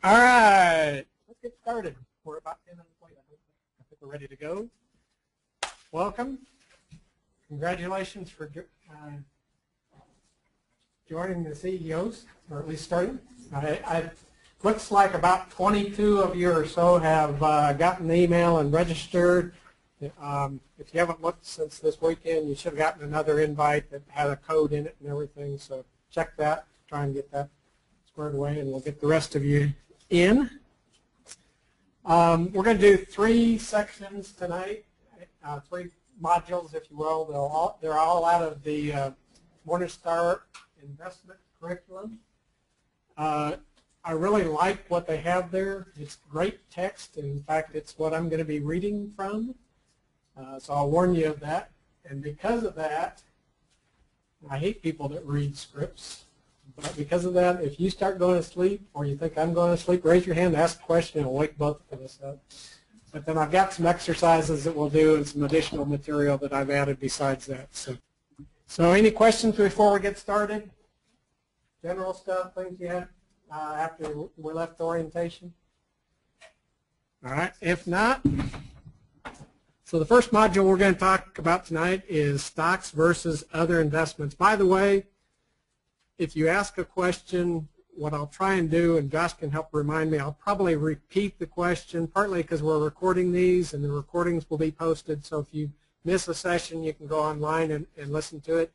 All right, let's get started. We're about 10 minutes late. I think we're ready to go. Welcome. Congratulations for joining the CEOs, or at least starting. Looks like about 22 of you or so have gotten the email and registered. If you haven't looked since this weekend, you should have gotten another invite that had a code in it and everything. So check that, try and get that squared away, and we'll get the rest of you in. We're going to do 3 sections tonight, 3 modules, if you will. They're all out of the Morningstar investment curriculum. I really like what they have there. It's great text. In fact, it's what I'm going to be reading from. So I'll warn you of that. And because of that, I hate people that read scripts. But because of that, if you start going to sleep or you think I'm going to sleep, raise your hand, ask a question, and it'll wake both of us up. But then I've got some exercises that we'll do and some additional material that I've added besides that. So any questions before we get started? General stuff, things you had after we left orientation? All right, if not, so the first module we're going to talk about tonight is stocks versus other investments. By the way, if you ask a question, what I'll try and do, and Josh can help remind me, I'll probably repeat the question, partly because we're recording these and the recordings will be posted, so if you miss a session, you can go online and listen to it.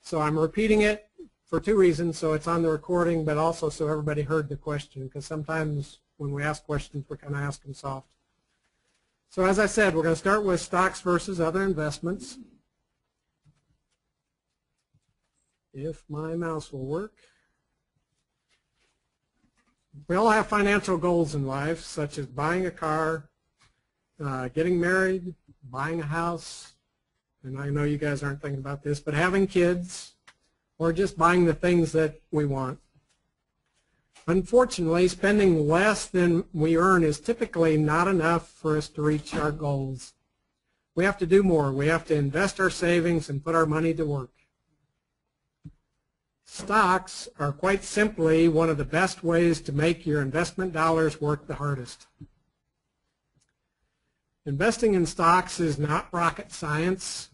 So I'm repeating it for 2 reasons, so it's on the recording, but also so everybody heard the question, because sometimes when we ask questions, we're kind of asking soft. So as I said, we're going to start with stocks versus other investments. If my mouse will work. We all have financial goals in life, such as buying a car, getting married, buying a house, and I know you guys aren't thinking about this, but having kids, or just buying the things that we want. Unfortunately, spending less than we earn is typically not enough for us to reach our goals. We have to do more. We have to invest our savings and put our money to work. Stocks are quite simply one of the best ways to make your investment dollars work the hardest. Investing in stocks is not rocket science.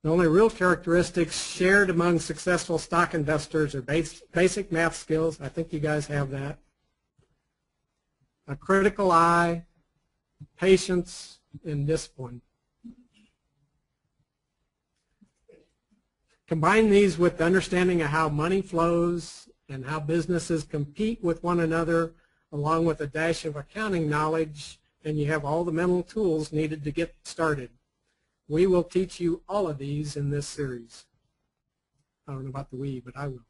The only real characteristics shared among successful stock investors are basic math skills. I think you guys have that. A critical eye, patience, and discipline. Combine these with the understanding of how money flows and how businesses compete with one another, along with a dash of accounting knowledge, and you have all the mental tools needed to get started. We will teach you all of these in this series. I don't know about the we, but I will.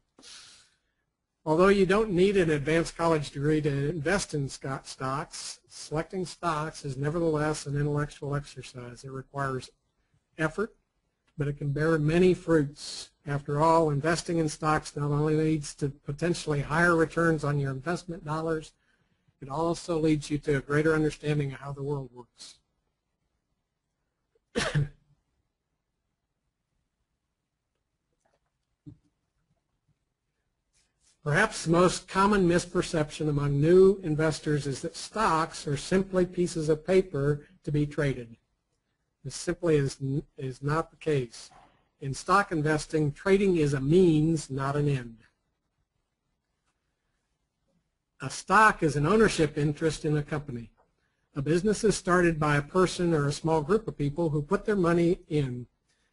Although you don't need an advanced college degree to invest in stocks, selecting stocks is nevertheless an intellectual exercise. It requires effort, but it can bear many fruits. After all, investing in stocks not only leads to potentially higher returns on your investment dollars, it also leads you to a greater understanding of how the world works. Perhaps the most common misperception among new investors is that stocks are simply pieces of paper to be traded. This simply is not the case. In stock investing, trading is a means, not an end. A stock is an ownership interest in a company. A business is started by a person or a small group of people who put their money in.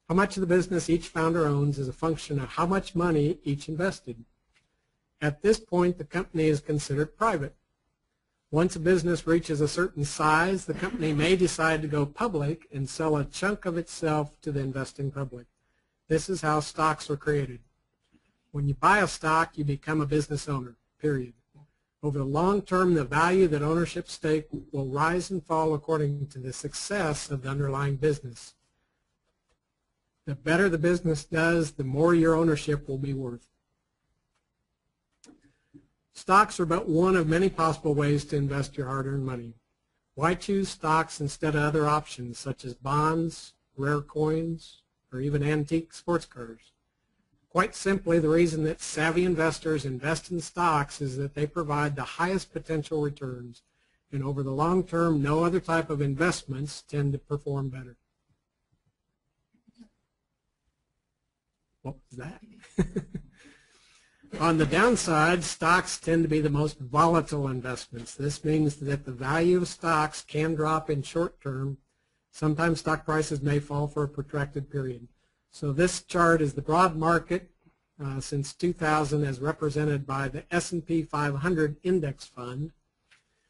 How much of the business each founder owns is a function of how much money each invested. At this point, the company is considered private. Once a business reaches a certain size, the company may decide to go public and sell a chunk of itself to the investing public. This is how stocks are created. When you buy a stock, you become a business owner, period. Over the long term, the value that ownership stake will rise and fall according to the success of the underlying business. The better the business does, the more your ownership will be worth. Stocks are but one of many possible ways to invest your hard-earned money. Why choose stocks instead of other options such as bonds, rare coins, or even antique sports cars? Quite simply, the reason that savvy investors invest in stocks is that they provide the highest potential returns. And over the long term, no other type of investments tend to perform better. What was that? On the downside, stocks tend to be the most volatile investments. This means that the value of stocks can drop in short term. Sometimes stock prices may fall for a protracted period. So this chart is the broad market since 2000 as represented by the S&P 500 index fund.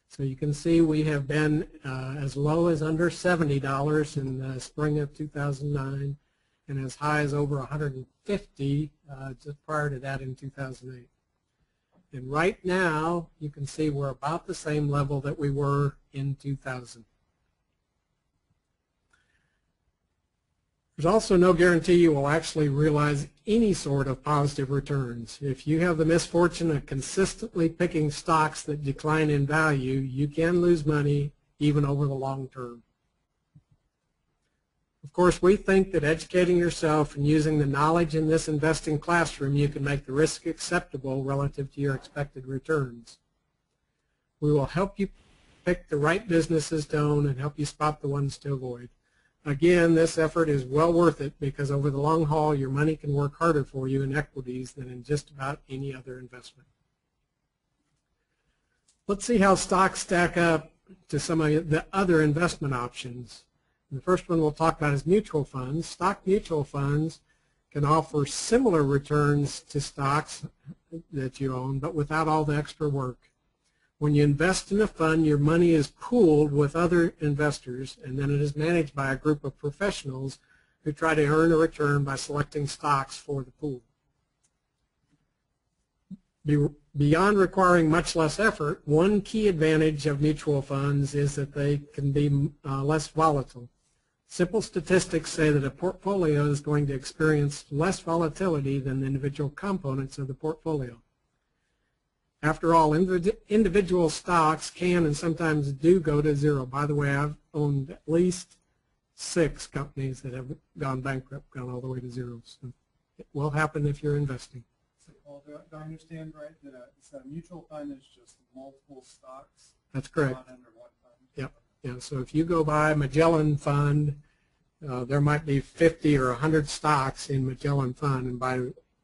So you can see we have been as low as under $70 in the spring of 2009 and as high as over 150 just prior to that in 2008. And right now you can see we're about the same level that we were in 2000. There's also no guarantee you will actually realize any sort of positive returns. If you have the misfortune of consistently picking stocks that decline in value, you can lose money even over the long term. Of course, we think that educating yourself and using the knowledge in this investing classroom, you can make the risk acceptable relative to your expected returns. We will help you pick the right businesses to own and help you spot the ones to avoid. Again, this effort is well worth it because over the long haul, your money can work harder for you in equities than in just about any other investment. Let's see how stocks stack up to some of the other investment options. And the first one we'll talk about is mutual funds. Stock mutual funds can offer similar returns to stocks that you own, but without all the extra work. When you invest in a fund, your money is pooled with other investors, and then it is managed by a group of professionals who try to earn a return by selecting stocks for the pool. Beyond requiring much less effort, one key advantage of mutual funds is that they can be less volatile. Simple statistics say that a portfolio is going to experience less volatility than the individual components of the portfolio. After all, individual stocks can and sometimes do go to zero. By the way, I've owned at least 6 companies that have gone bankrupt, gone all the way to zero. So it will happen if you're investing. So, well, do I understand right that a mutual fund is just multiple stocks? That's correct. Not under one fund? Yep. Yeah. So if you go buy Magellan Fund, there might be 50 or 100 stocks in Magellan Fund, and by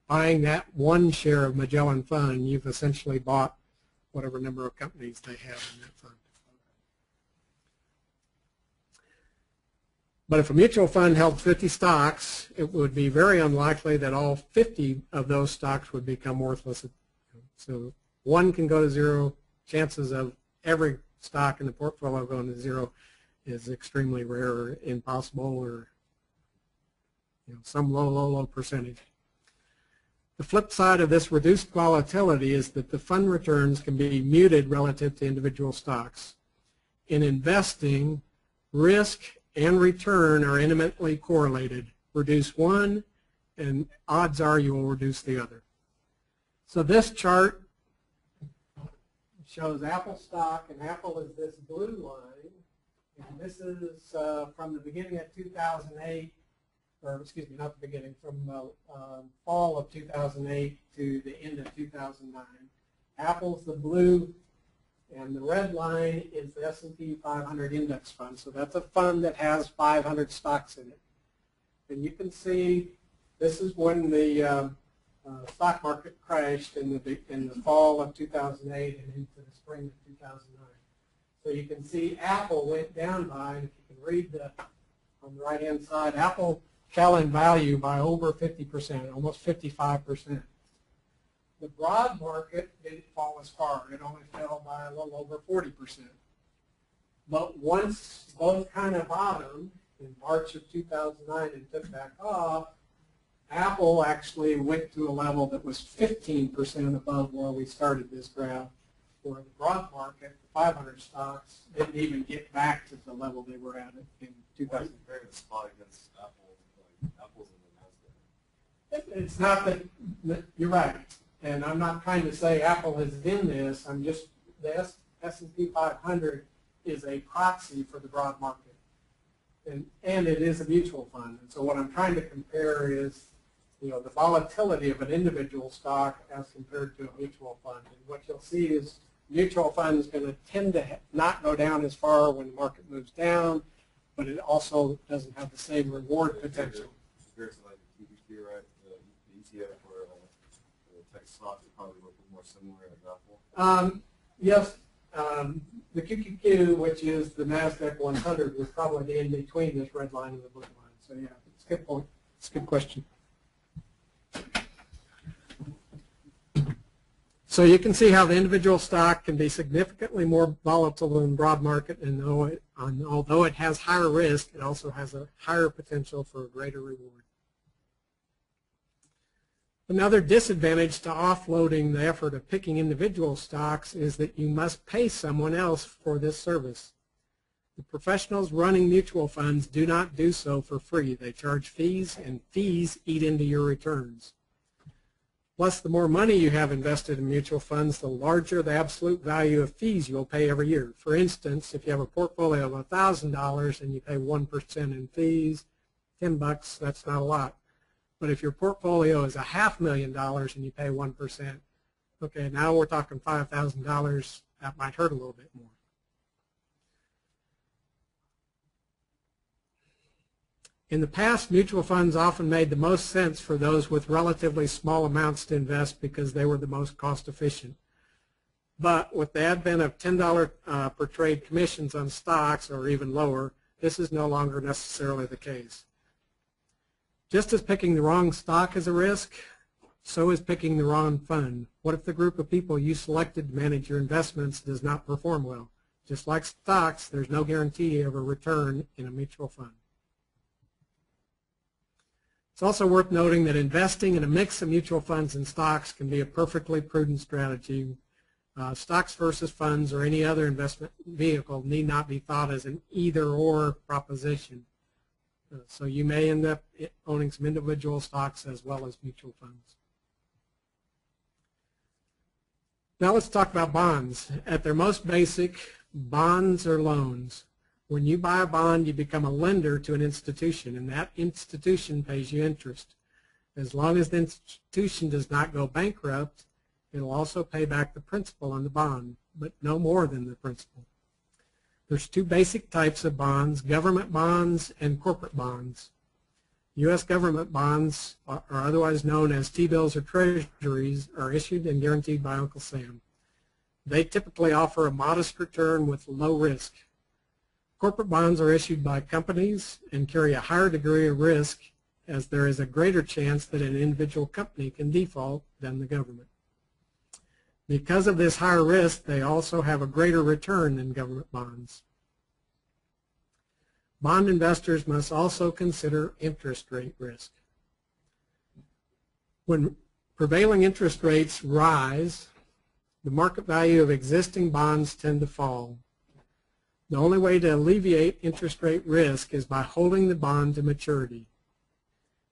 buying that one share of Magellan Fund, you've essentially bought whatever number of companies they have in that fund. But if a mutual fund held 50 stocks, it would be very unlikely that all 50 of those stocks would become worthless. So one can go to zero. Chances of every stock in the portfolio going to zero is extremely rare or impossible, or some low percentage. The flip side of this reduced volatility is that the fund returns can be muted relative to individual stocks. In investing, risk and return are intimately correlated. Reduce one, and odds are you will reduce the other. So this chart shows Apple stock, and Apple is this blue line, and this is from the beginning of 2008. Or excuse me, not the beginning, from fall of 2008 to the end of 2009. Apple's the blue, and the red line is the S&P 500 index fund. So that's a fund that has 500 stocks in it. And you can see this is when the stock market crashed in the fall of 2008 and into the spring of 2009. So you can see Apple went down by, and if you can read on the right-hand side, Apple fell in value by over 50%, almost 55%. The broad market didn't fall as far. It only fell by a little over 40%. But once both kind of bottomed in March of 2009 and took back off, Apple actually went to a level that was 15% above where we started this graph, where the broad market, the 500 stocks, didn't even get back to the level they were at in 2000. Comparing the spot against Apple. Apple's in the Nasdaq. It's not that you're right, and I'm not trying to say Apple is in this. I'm just the S&P 500 is a proxy for the broad market, and it is a mutual fund. And so what I'm trying to compare is the volatility of an individual stock as compared to a mutual fund. And what you'll see is mutual fund is going to tend to not go down as far when the market moves down, but it also doesn't have the same reward potential. Compared to like the TBT, right? The ETF or the tech stocks would probably look more similar in example. Yes, the QQQ, which is the NASDAQ 100, was probably in between this red line and the blue line. So yeah, it's a good point. It's a good question. So you can see how the individual stock can be significantly more volatile than the broad market, and although it has higher risk, it also has a higher potential for a greater reward. Another disadvantage to offloading the effort of picking individual stocks is that you must pay someone else for this service. The professionals running mutual funds do not do so for free. They charge fees, and fees eat into your returns. Plus, the more money you have invested in mutual funds, the larger the absolute value of fees you'll pay every year. For instance, if you have a portfolio of $1,000 and you pay 1% in fees, $10, that's not a lot. But if your portfolio is $500,000 and you pay 1%, okay, now we're talking $5,000. That might hurt a little bit more. In the past, mutual funds often made the most sense for those with relatively small amounts to invest because they were the most cost efficient. But with the advent of $10 per trade commissions on stocks, or even lower, this is no longer necessarily the case. Just as picking the wrong stock is a risk, so is picking the wrong fund. What if the group of people you selected to manage your investments does not perform well? Just like stocks, there's no guarantee of a return in a mutual fund. It's also worth noting that investing in a mix of mutual funds and stocks can be a perfectly prudent strategy. Stocks versus funds or any other investment vehicle need not be thought as an either-or proposition. So you may end up owning some individual stocks as well as mutual funds. Now let's talk about bonds. At their most basic, bonds are loans. When you buy a bond, you become a lender to an institution, and that institution pays you interest. As long as the institution does not go bankrupt, it will also pay back the principal on the bond, but no more than the principal. There's two basic types of bonds, government bonds and corporate bonds. U.S. government bonds, are otherwise known as T-bills or treasuries, are issued and guaranteed by Uncle Sam. They typically offer a modest return with low risk. Corporate bonds are issued by companies and carry a higher degree of risk, as there is a greater chance that an individual company can default than the government. Because of this higher risk, they also have a greater return than government bonds. Bond investors must also consider interest rate risk. When prevailing interest rates rise, the market value of existing bonds tend to fall. The only way to alleviate interest rate risk is by holding the bond to maturity.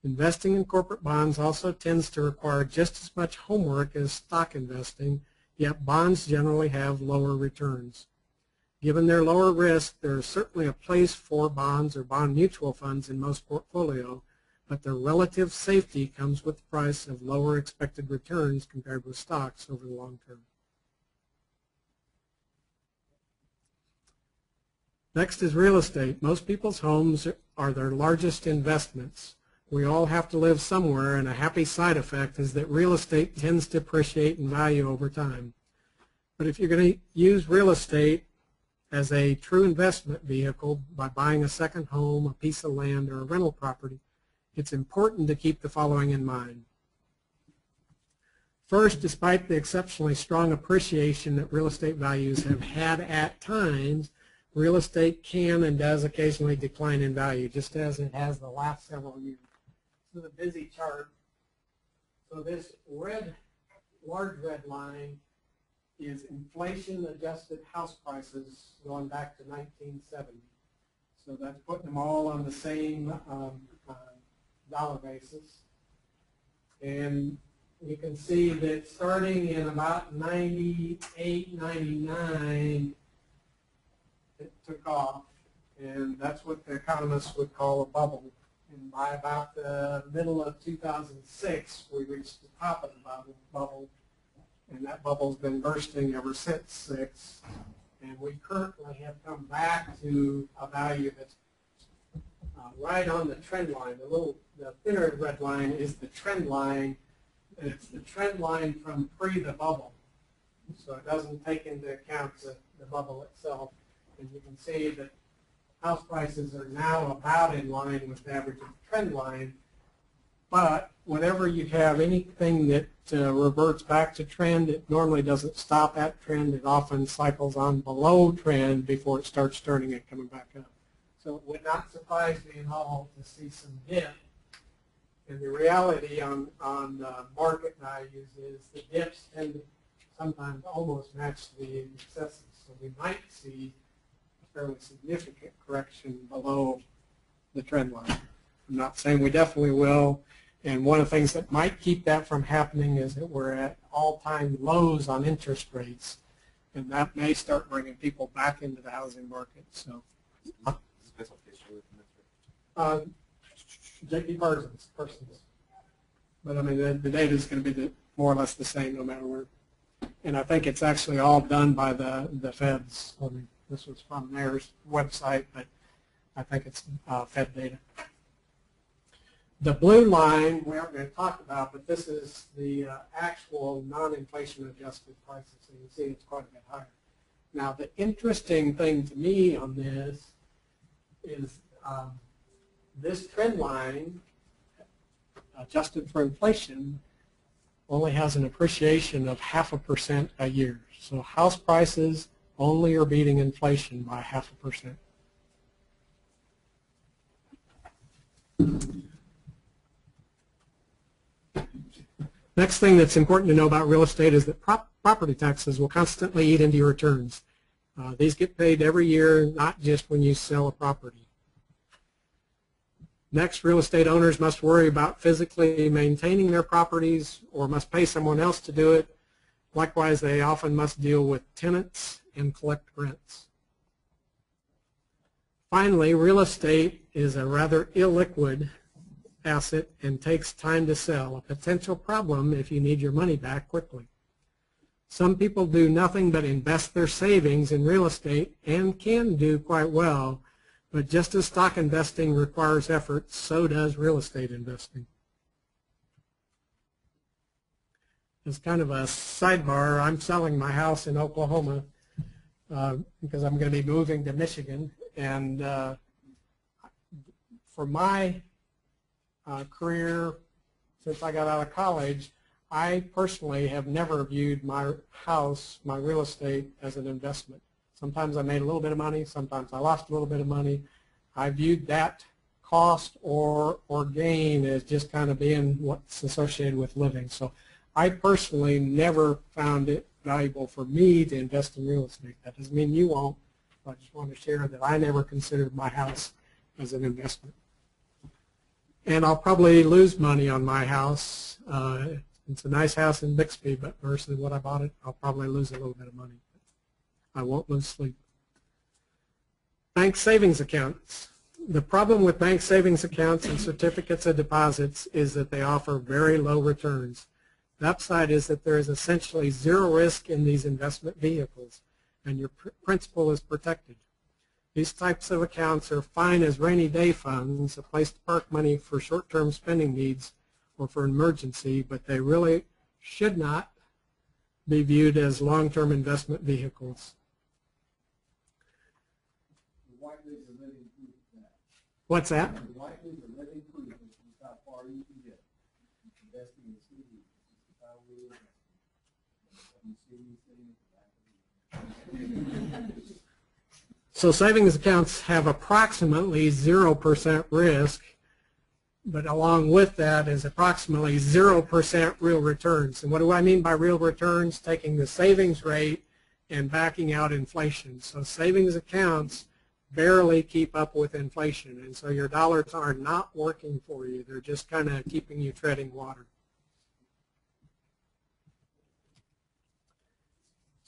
Investing in corporate bonds also tends to require just as much homework as stock investing, yet bonds generally have lower returns. Given their lower risk, there is certainly a place for bonds or bond mutual funds in most portfolio, but their relative safety comes with the price of lower expected returns compared with stocks over the long term. Next is real estate. Most people's homes are their largest investments. We all have to live somewhere, and a happy side effect is that real estate tends to appreciate in value over time. But if you're going to use real estate as a true investment vehicle by buying a second home, a piece of land, or a rental property, it's important to keep the following in mind. First, despite the exceptionally strong appreciation that real estate values have had at times, real estate can and does occasionally decline in value, just as it has the last several years. This is a busy chart. So this large red line is inflation-adjusted house prices going back to 1970. So that's putting them all on the same dollar basis. And you can see that starting in about 98, 99, it took off, and that's what the economists would call a bubble. And by about the middle of 2006, we reached the top of the bubble, and that bubble's been bursting ever since 6. And we currently have come back to a value that's right on the trend line. The thinner red line is the trend line. It's the trend line from pre the bubble. So it doesn't take into account the bubble itself. And you can see that house prices are now about in line with the average of the trend line. But whenever you have anything that reverts back to trend, it normally doesn't stop at trend. It often cycles on below trend before it starts turning and coming back up. So it would not surprise me at all to see some dip. And the reality on market values is the dips tend to sometimes almost match the excesses. So we might see a fairly significant correction below the trend line. I'm not saying we definitely will. And one of the things that might keep that from happening is that we're at all-time lows on interest rates. And that may start bringing people back into the housing market. So, JP Parsons. But I mean, the data is going to be more or less the same no matter where. And I think it's actually all done by the feds. I mean, this was from their website, but I think it's Fed data. The blue line we aren't going to talk about, but this is the actual non-inflation adjusted prices. So you can see it's quite a bit higher. Now, the interesting thing to me on this is this trend line, adjusted for inflation, only has an appreciation of 0.5% a year. So house prices only are beating inflation by 0.5%. Next thing that's important to know about real estate is that property taxes will constantly eat into your returns. These get paid every year, not just when you sell a property. Next, real estate owners must worry about physically maintaining their properties or must pay someone else to do it. Likewise, they often must deal with tenants and collect rents. Finally, real estate is a rather illiquid asset and takes time to sell, a potential problem if you need your money back quickly. Some people do nothing but invest their savings in real estate and can do quite well, but just as stock investing requires effort, so does real estate investing. As kind of a sidebar, I'm selling my house in Oklahoma because I'm going to be moving to Michigan, and for my career since I got out of college, I personally have never viewed my house, my real estate, as an investment. Sometimes I made a little bit of money, sometimes I lost a little bit of money. I viewed that cost or gain as just kind of being what's associated with living. So I personally never found it valuable for me to invest in real estate. That doesn't mean you won't, but I just want to share that I never considered my house as an investment. And I'll probably lose money on my house. It's a nice house in Bixby, but versus what I bought it, I'll probably lose a little bit of money. I won't lose sleep. Bank savings accounts. The problem with bank savings accounts and certificates of deposits is that they offer very low returns. The upside is that there is essentially zero risk in these investment vehicles, and your principal is protected. These types of accounts are fine as rainy day funds, a place to park money for short-term spending needs or for an emergency, but they really should not be viewed as long-term investment vehicles. What's that? The likelihood of living proof is how far you can get. Investing in CDs is how we invest. So savings accounts have approximately 0% risk, but along with that is approximately 0% real returns. And what do I mean by real returns? Taking the savings rate and backing out inflation. So savings accounts barely keep up with inflation, and so your dollars are not working for you. They're just kind of keeping you treading water.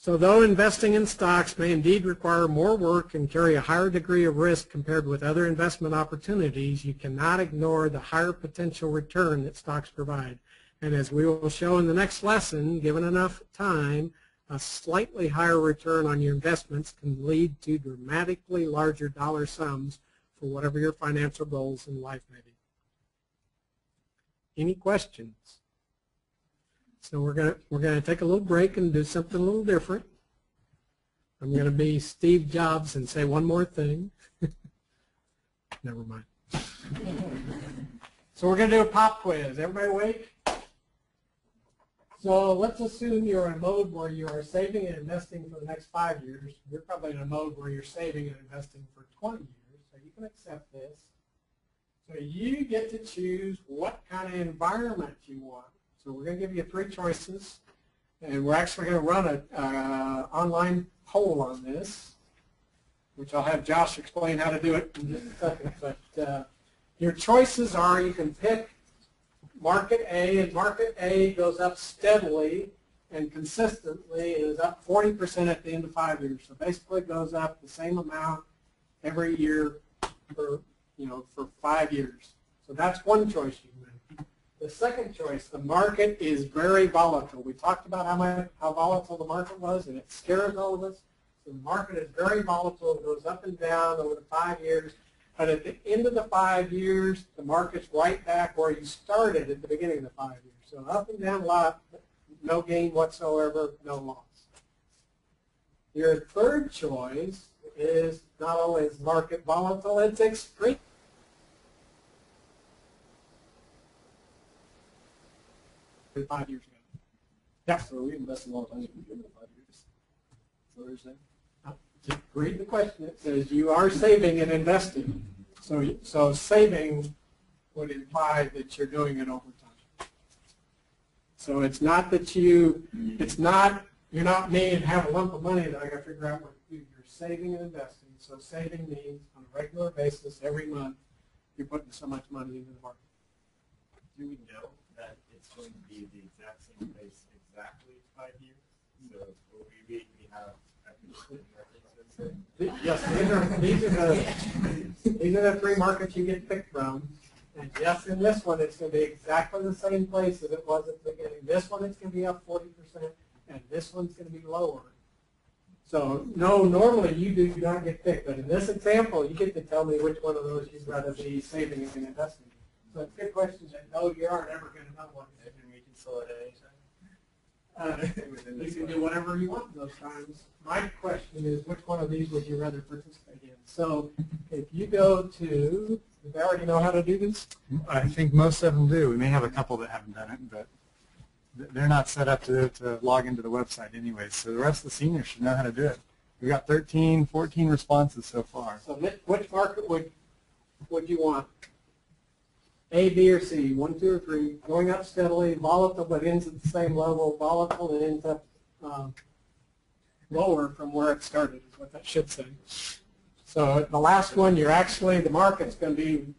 So though investing in stocks may indeed require more work and carry a higher degree of risk compared with other investment opportunities, you cannot ignore the higher potential return that stocks provide. And as we will show in the next lesson, given enough time, a slightly higher return on your investments can lead to dramatically larger dollar sums for whatever your financial goals in life may be. Any questions? So we're gonna take a little break and do something a little different. I'm gonna be Steve Jobs and say one more thing. Never mind. So we're gonna do a pop quiz. Everybody awake? So let's assume you're in a mode where you are saving and investing for the next 5 years. You're probably in a mode where you're saving and investing for 20 years, so you can accept this. So you get to choose what kind of environment you want. So we're going to give you 3 choices, and we're actually going to run an online poll on this, which I'll have Josh explain how to do it in just a second. But your choices are, you can pick market A, and market A goes up steadily and consistently. It is up 40% at the end of 5 years. So basically it goes up the same amount every year for 5 years. So that's one choice you can make. The second choice, the market is very volatile. We talked about how volatile the market was, and it scares all of us. So the market is very volatile. It goes up and down over the 5 years. But at the end of the 5 years, the market's right back where you started at the beginning of the 5 years. So up and down a lot, no gain whatsoever, no loss. Your third choice is not only is market volatile, it's extreme. 5 years ago. Yeah. So we invested a lot of money in 5 years. So what you're saying? Just read the question. It says you are saving and investing. So saving would imply that you're doing it over time. So it's not that you're not me and have a lump of money that I got to figure out what to do. You're saving and investing. So saving means on a regular basis every month you're putting so much money into the market. Do we know that it's going to be the exact same place exactly 5 years? So will we have Yes, these are the 3 markets you get picked from. And yes, in this one, it's going to be exactly the same place as it was at the beginning. This one, it's going to be up 40%, and this one's going to be lower. So, no, normally you do not get picked, but in this example, you get to tell me which one of those you'd rather be saving and investing in. So it's a good question that no, you aren't ever going to know what it is. and we can sell it at any time? You can do whatever you want those times. My question is, which one of these would you rather participate in? So if you go to, do they already know how to do this? I think most of them do. We may have a couple that haven't done it, but they're not set up to log into the website anyway. So the rest of the seniors should know how to do it. We've got 13, 14 responses so far. So which market would you want? A, B, or C, 1, 2, or 3, going up steadily, volatile but ends at the same level, volatile and ends up lower from where it started is what that should say. So the last one, the market's going to be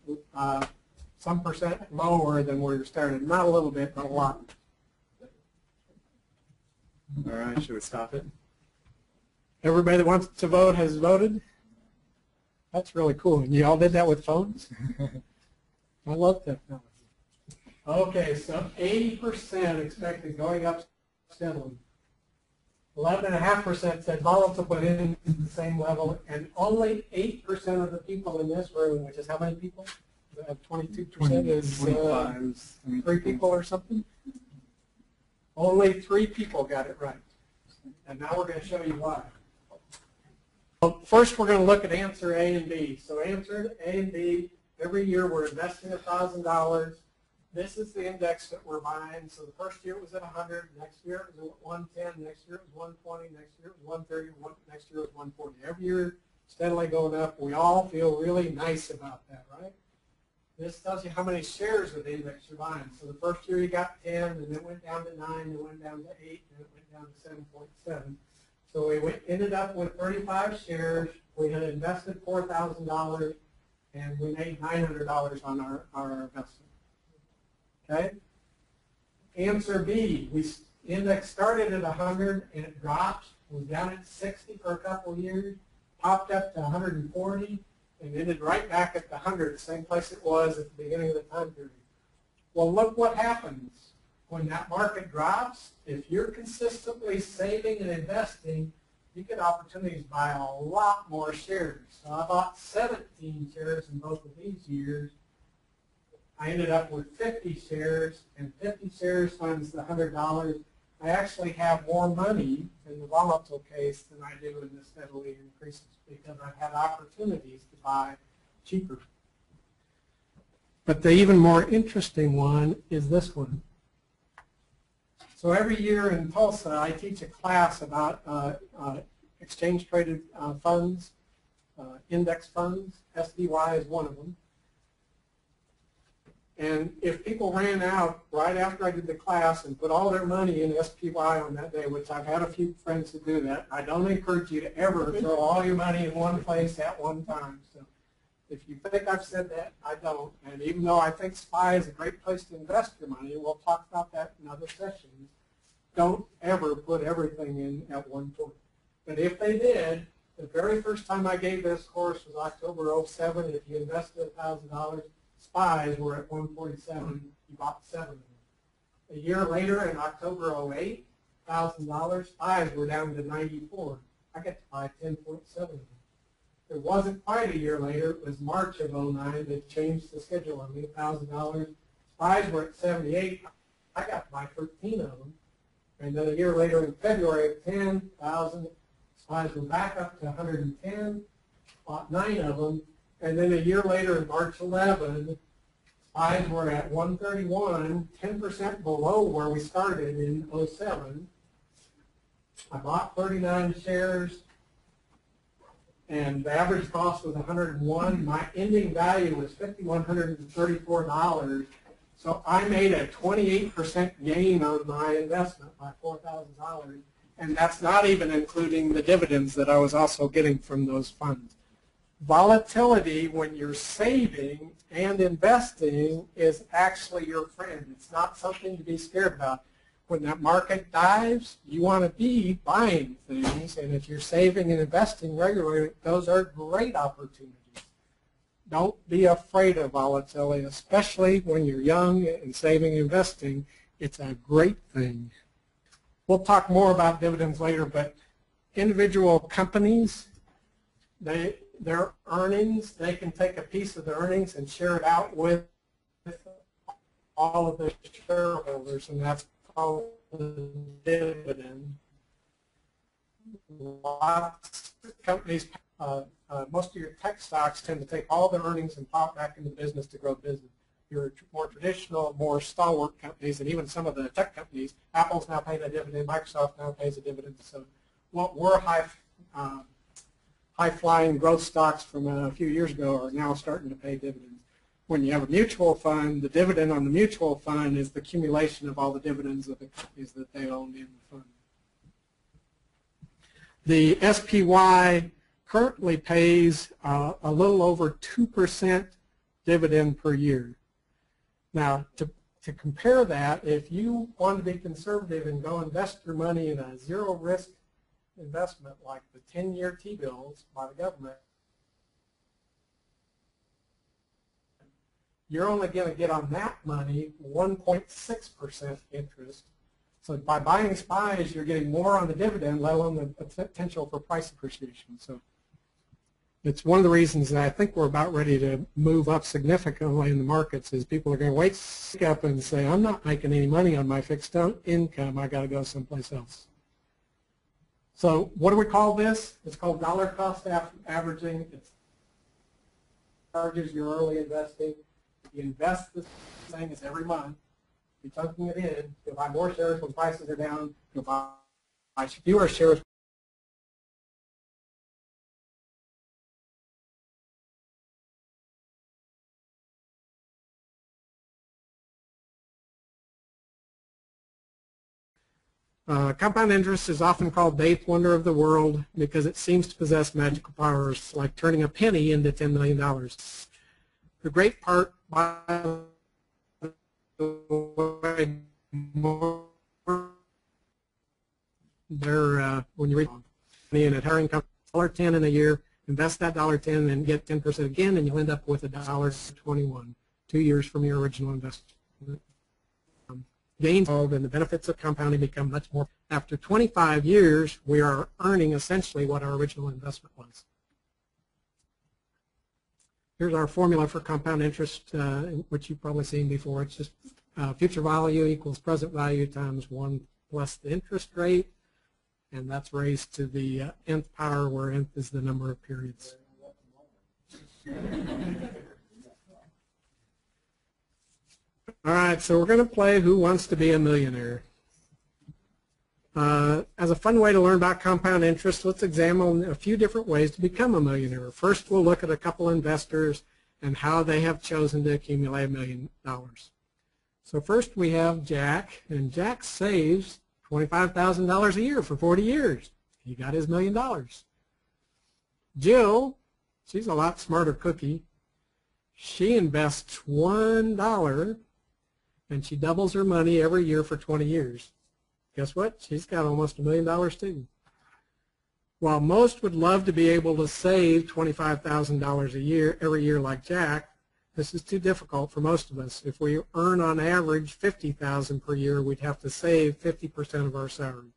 some percent lower than where you started. Not a little bit, but a lot. All right, should we stop it? Everybody that wants to vote has voted? That's really cool. And you all did that with phones? I love technology. Okay, so 80% expected going up steadily. 11.5% said volatile but in the same level, and only 8% of the people in this room, which is how many people? 22% is 3 people or something? Only 3 people got it right. And now we're going to show you why. Well, first we're going to look at answer A and B. So answer A and B. Every year we're investing $1,000. This is the index that we're buying. So the first year it was at 100. Next year it was at 110. Next year it was 120. Next year it was 130. Next year it was 140. Every year steadily going up. We all feel really nice about that, right? This tells you how many shares of the index you're buying. So the first year you got 10, and then it went down to 9, and it went down to 8, and it went down to 7.7. So we ended up with 35 shares. We had invested $4,000. And we made $900 on our investment. Okay? Answer B, index started at 100 and it dropped was down at 60 for a couple of years, popped up to 140, and ended right back at the 100, same place it was at the beginning of the time period. Well, look what happens when that market drops. If you're consistently saving and investing, you get opportunities to buy a lot more shares. So I bought 17 shares in both of these years. I ended up with 50 shares, and 50 shares times the $100. I actually have more money in the volatile case than I do in the steadily increases because I've had opportunities to buy cheaper. But the even more interesting one is this one. So every year in Tulsa, I teach a class about exchange-traded funds, index funds. SPY is one of them. And if people ran out right after I did the class and put all their money in SPY on that day, which I've had a few friends that do that, I don't encourage you to ever throw all your money in one place at one time. So if you think I've said that, I don't. And even though I think SPY is a great place to invest your money, and we'll talk about that in other sessions, don't ever put everything in at one point. But if they did, the very first time I gave this course was October '07. If you invested $1,000, SPYs were at 147. You bought 7 of them. A year later, in October '08, $1,000, SPYs were down to 94. I got to buy 10.7 of them. It wasn't quite a year later. It was March of '09 that changed the schedule on me. $1,000. SPYs were at 78. I got to buy 13 of them. And then a year later, in February of 10,000, SPYs were back up to 110. Bought 9 of them. And then a year later, in March 11, SPYs were at 131, 10% below where we started in '07. I bought 39 shares, and the average cost was 101. My ending value was $5,134. So I made a 28% gain on my investment by $4,000, and that's not even including the dividends that I was also getting from those funds. Volatility, when you're saving and investing, is actually your friend. It's not something to be scared about. When that market dives, you want to be buying things, and if you're saving and investing regularly, those are great opportunities. Don't be afraid of volatility, especially when you're young and saving and investing. It's a great thing. We'll talk more about dividends later, but individual companies, their earnings, they can take a piece of the earnings and share it out with all of their shareholders, and that's called the dividend. Lots of companies, most of your tech stocks tend to take all their earnings and pop back into business to grow business. Your more traditional, more stalwart companies, and even some of the tech companies, Apple's now paying a dividend, Microsoft now pays a dividend. So what were high-flying growth stocks from a few years ago are now starting to pay dividends. When you have a mutual fund, the dividend on the mutual fund is the accumulation of all the dividends of the companies that they own in the fund. The SPY currently pays a little over 2% dividend per year. Now, to compare that, if you want to be conservative and go invest your money in a zero-risk investment like the 10-year T-bills by the government, you're only going to get on that money 1.6% interest. So by buying SPYs, you're getting more on the dividend, let alone the potential for price appreciation. So it's one of the reasons that I think we're about ready to move up significantly in the markets is people are going to wake up and say, I'm not making any money on my fixed income. I got to go someplace else. So what do we call this? It's called dollar cost averaging. It charges your early investing. You invest this thing as every month. You're chunking it in. You'll buy more shares when prices are down. You'll buy fewer shares. Compound interest is often called the eighth wonder of the world because it seems to possess magical powers like turning a penny into $10 million. The great part, by the way, when you read in a hiring company, $1.10 in a year, invest that $1.10 and get 10% again, and you'll end up with $1.21, 2 years from your original investment. Gains and the benefits of compounding become much more. After 25 years, we are earning essentially what our original investment was. Here's our formula for compound interest, which you've probably seen before. It's just future value equals present value times 1 plus the interest rate, and that's raised to the nth power, where nth is the number of periods. All right, so we're going to play Who Wants to Be a Millionaire? As a fun way to learn about compound interest, let's examine a few different ways to become a millionaire. First, we'll look at a couple of investors and how they have chosen to accumulate $1 million. So first we have Jack, and Jack saves $25,000 a year for 40 years. He got his $1 million. Jill, she's a lot smarter cookie. She invests $1 and she doubles her money every year for 20 years. Guess what? She's got almost $1 million too. While most would love to be able to save $25,000 a year every year like Jack, this is too difficult for most of us. If we earn on average $50,000 per year, we'd have to save 50% of our salary.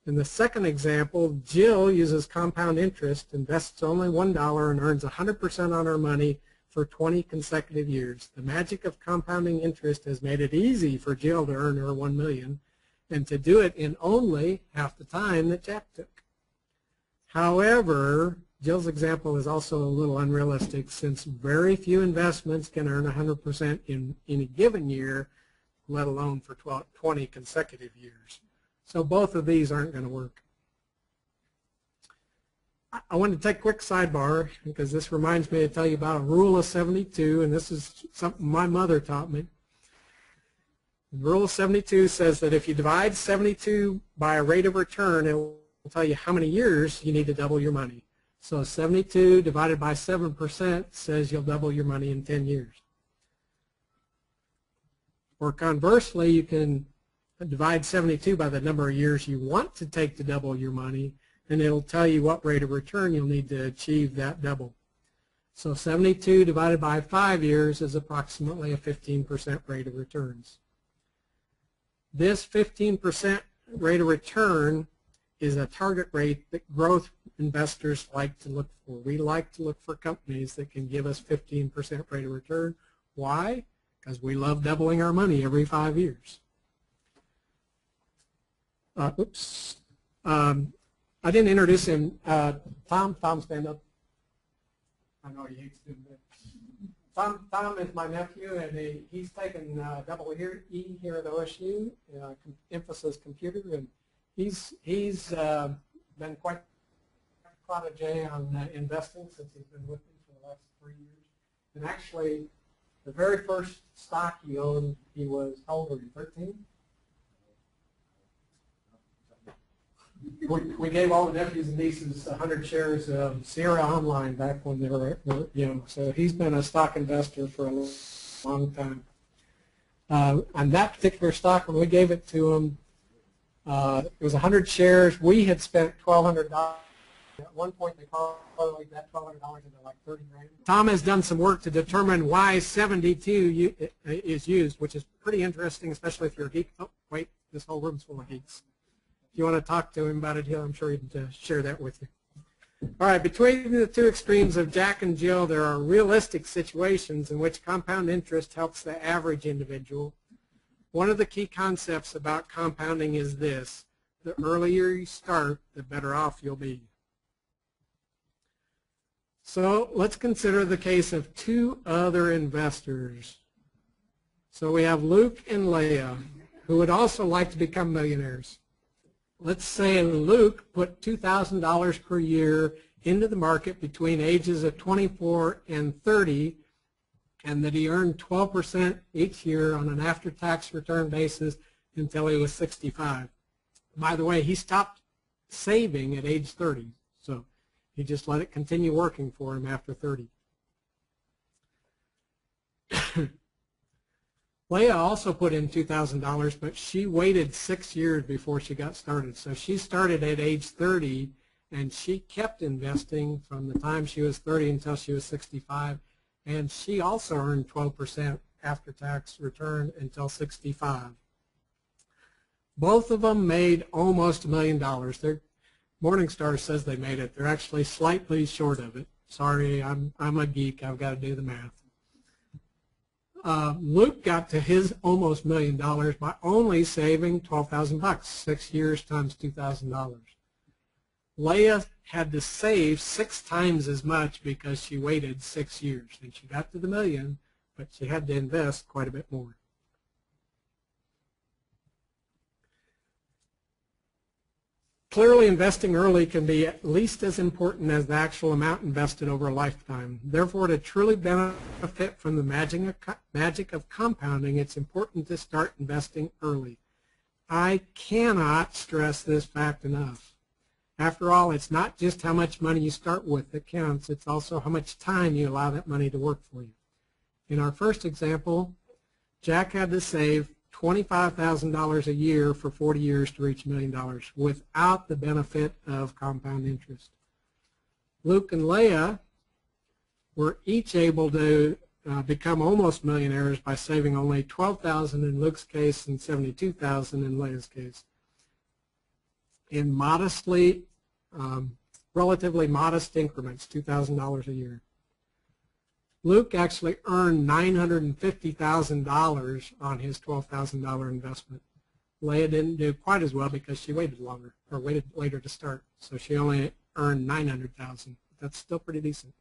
In the second example, Jill uses compound interest, invests only $1 and earns 100% on her money for 20 consecutive years. The magic of compounding interest has made it easy for Jill to earn her $1 million and to do it in only half the time that Jack took. However, Jill's example is also a little unrealistic, since very few investments can earn 100% in any given year, let alone for 20 consecutive years. So both of these aren't going to work. I want to take a quick sidebar because this reminds me to tell you about a rule of 72, and this is something my mother taught me. The rule of 72 says that if you divide 72 by a rate of return, it will tell you how many years you need to double your money. So 72 divided by 7% says you'll double your money in 10 years. Or conversely, you can divide 72 by the number of years you want to take to double your money, and it'll tell you what rate of return you'll need to achieve that double. So 72 divided by 5 years is approximately a 15% rate of returns. This 15% rate of return is a target rate that growth investors like to look for. We like to look for companies that can give us 15% rate of return. Why? Because we love doubling our money every 5 years. I didn't introduce him. Tom, stand up. I know he hates doing that. Tom is my nephew, and he's taken double E here at OSU, emphasis computer, and he's been quite a protege on investing since he's been with me for the last 3 years. And actually, the very first stock he owned, he was, how old were you, 13? We gave all the nephews and nieces 100 shares of Sierra Online back when they were young. So he's been a stock investor for a long time. On that particular stock, when we gave it to him, it was 100 shares. We had spent $1,200. At one point, they called that $1,200 into like 30 grand. Tom has done some work to determine why 72 is used, which is pretty interesting, especially if you're a geek. Oh, wait, this whole room's full of geeks. If you want to talk to him about it, I'm sure he'd share that with you. All right, between the two extremes of Jack and Jill, there are realistic situations in which compound interest helps the average individual. One of the key concepts about compounding is this: the earlier you start, the better off you'll be. So let's consider the case of two other investors. So we have Luke and Leah, who would also like to become millionaires. Let's say Luke put $2,000 per year into the market between ages of 24 and 30, and that he earned 12% each year on an after-tax return basis until he was 65. By the way, he stopped saving at age 30, so he just let it continue working for him after 30. Leah also put in $2,000, but she waited 6 years before she got started. So she started at age 30, and she kept investing from the time she was 30 until she was 65, and she also earned 12% after-tax return until 65. Both of them made almost $1 million. Morningstar says they made it. They're actually slightly short of it. Sorry, I'm a geek. I've got to do the math. Luke got to his almost $1 million by only saving $12,000, 6 years times $2,000. Leah had to save 6 times as much because she waited 6 years. And she got to the $1 million, but she had to invest quite a bit more. Clearly, investing early can be at least as important as the actual amount invested over a lifetime. Therefore, to truly benefit from the magic of compounding, it's important to start investing early. I cannot stress this fact enough. After all, it's not just how much money you start with that counts, it's also how much time you allow that money to work for you. In our first example, Jack had to save $25,000 a year for 40 years to reach $1 million without the benefit of compound interest. Luke and Leah were each able to become almost millionaires by saving only $12,000 in Luke's case and $72,000 in Leah's case. In relatively modest increments, $2,000 a year. Luke actually earned $950,000 on his $12,000 investment. Leah didn't do quite as well because she waited longer, or waited later to start, so she only earned $900,000. That's still pretty decent.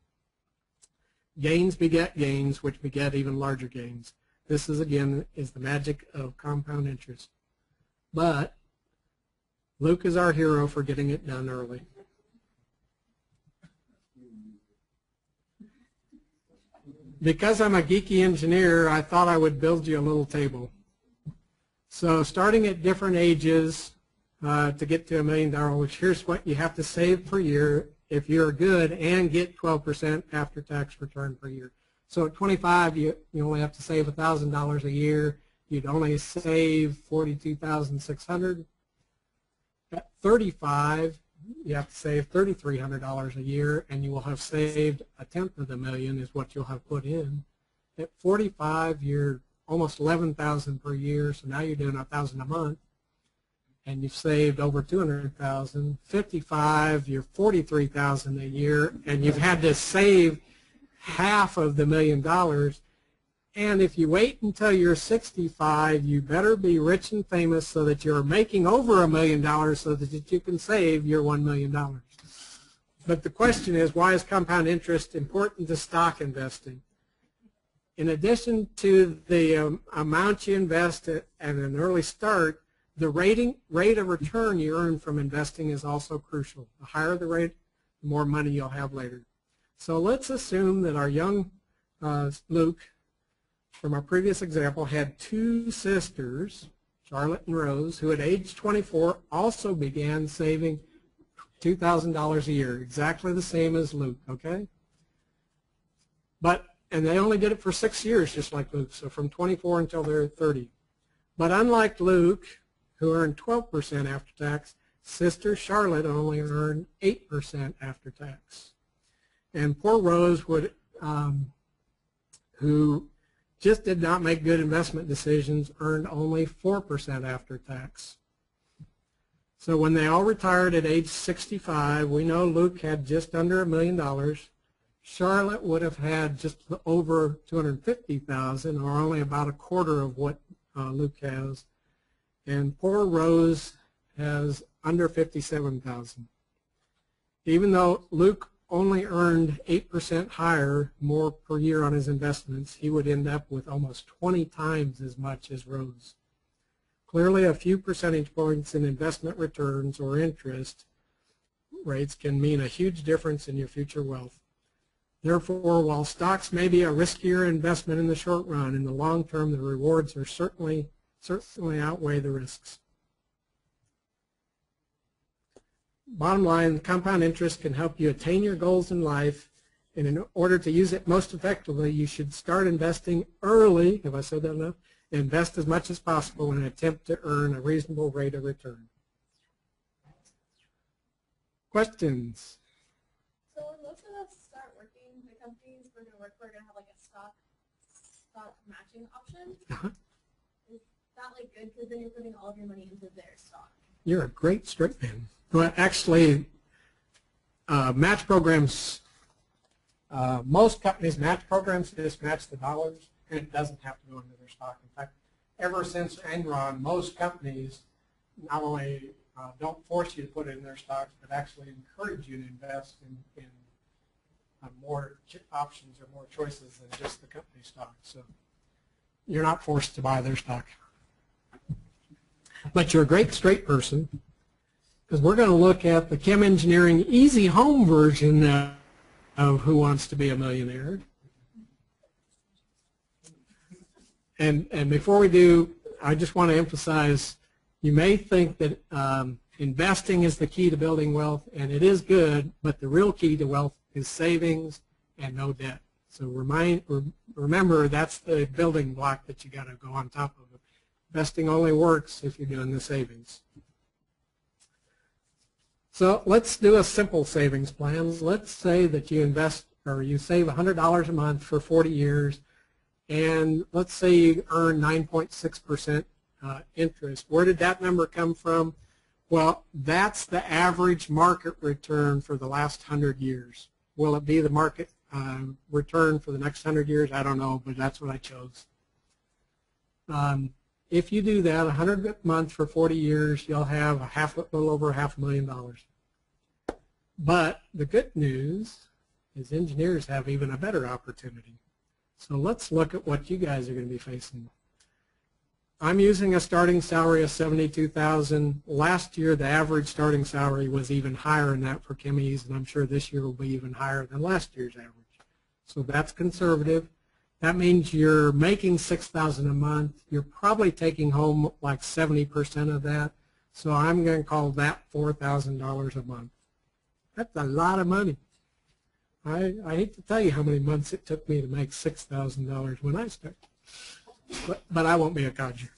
Gains beget gains, which beget even larger gains. This is, again, is the magic of compound interest. But Luke is our hero for getting it done early. Because I'm a geeky engineer, I thought I would build you a little table. So starting at different ages to get to $1 million, here's what you have to save per year if you're good and get 12% after-tax return per year. So at 25, you only have to save $1,000 a year. You'd only save $42,600. At 35, you have to save $3,300 a year, and you will have saved a tenth of the million is what you'll have put in. At 45, you're almost $11,000 per year, so now you're doing $1,000 a month, and you've saved over $200,000. 55, you're $43,000 a year, and you've had to save half of the $1 million. And if you wait until you're 65, you better be rich and famous so that you're making over $1 million so that you can save your $1 million. But the question is, why is compound interest important to stock investing? In addition to the amount you invest at an early start, the rate of return you earn from investing is also crucial. The higher the rate, the more money you'll have later. So let's assume that our young Luke, from our previous example, had 2 sisters, Charlotte and Rose, who at age 24 also began saving $2,000 a year, exactly the same as Luke, okay? And they only did it for 6 years, just like Luke, so from 24 until they're 30. But unlike Luke, who earned 12% after tax, sister Charlotte only earned 8% after tax. And poor Rose would, who just did not make good investment decisions, earned only 4% after tax. So when they all retired at age 65, we know Luke had just under $1 million. Charlotte would have had just over $250,000, or only about a quarter of what Luke has. And poor Rose has under $57,000. Even though Luke only earned 8% higher, more per year on his investments, he would end up with almost 20 times as much as Rose. Clearly, a few percentage points in investment returns or interest rates can mean a huge difference in your future wealth. Therefore, while stocks may be a riskier investment in the short run, in the long term, the rewards are certainly outweigh the risks. Bottom line, compound interest can help you attain your goals in life, and in order to use it most effectively, you should start investing early, have I said that enough, Invest as much as possible and attempt to earn a reasonable rate of return. Questions? So when most of us start working, the companies we're going to work for are going to have like a stock matching option. Is that like good because then you're putting all of your money into their stock? You're a great straight man. Well, actually, match programs, most companies match programs just match the dollars, and it doesn't have to go into their stock. In fact, ever since Enron, most companies not only don't force you to put it in their stocks, but actually encourage you to invest in more options or more choices than just the company stock. So you're not forced to buy their stock. But you're a great straight person, because we're going to look at the Chem Engineering Easy Home version of Who Wants to Be a Millionaire. And before we do, I just want to emphasize, you may think that investing is the key to building wealth, and it is good, but the real key to wealth is savings and no debt. So remember, that's the building block that you got to go on top of. Investing only works if you're doing the savings. So let's do a simple savings plan. Let's say that you invest or you save $100 a month for 40 years, and let's say you earn 9.6% interest. Where did that number come from? Well, that's the average market return for the last 100 years. Will it be the market return for the next 100 years? I don't know, but that's what I chose. If you do that, $100 a month for 40 years, you'll have a little over $500,000. But the good news is engineers have even a better opportunity. So let's look at what you guys are going to be facing. I'm using a starting salary of $72,000. Last year, the average starting salary was even higher than that for chemies, and I'm sure this year will be even higher than last year's average. So that's conservative. That means you're making $6,000 a month. You're probably taking home like 70% of that. So I'm going to call that $4,000 a month. That's a lot of money. I hate to tell you how many months it took me to make $6,000 when I started. But I won't be a codger.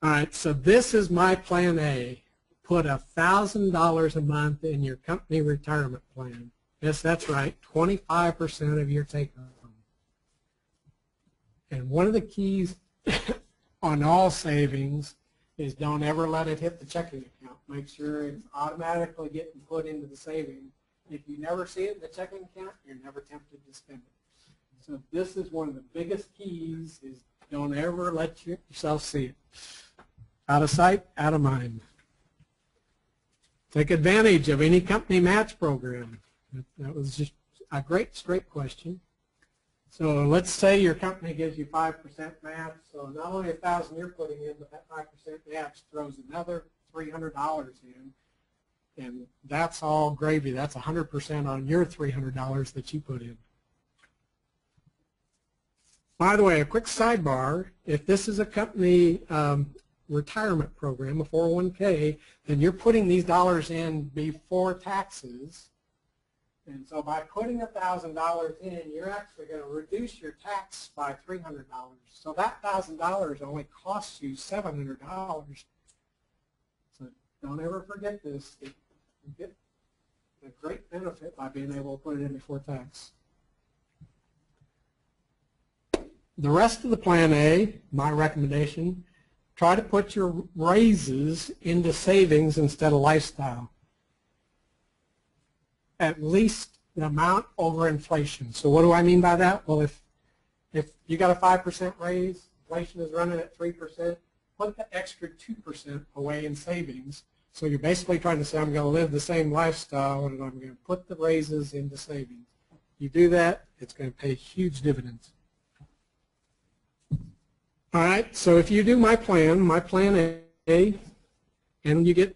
All right, so this is my plan A. Put $1,000 a month in your company retirement plan. Yes, that's right, 25% of your take-home. And one of the keys on all savings is don't ever let it hit the checking account. Make sure it's automatically getting put into the savings. If you never see it in the checking account, you're never tempted to spend it. So this is one of the biggest keys, is don't ever let yourself see it. Out of sight, out of mind. Take advantage of any company match program. That was just a great straight question. So let's say your company gives you 5% match. So not only $1,000 you're putting in, but that 5% match throws another $300 in, and that's all gravy. That's 100% on your $300 that you put in. By the way, a quick sidebar: if this is a company retirement program, a 401k, then you're putting these dollars in before taxes. And so by putting $1,000 in, you're actually going to reduce your tax by $300. So that $1,000 only costs you $700. So don't ever forget this. You get a great benefit by being able to put it in before tax. The rest of the plan A, my recommendation, try to put your raises into savings instead of lifestyle. At least the amount over inflation. So what do I mean by that? Well, if you got a 5% raise, inflation is running at 3%, put the extra 2% away in savings. So you're basically trying to say, I'm going to live the same lifestyle and I'm going to put the raises into savings. You do that, it's going to pay huge dividends. All right, so if you do my plan A, and you get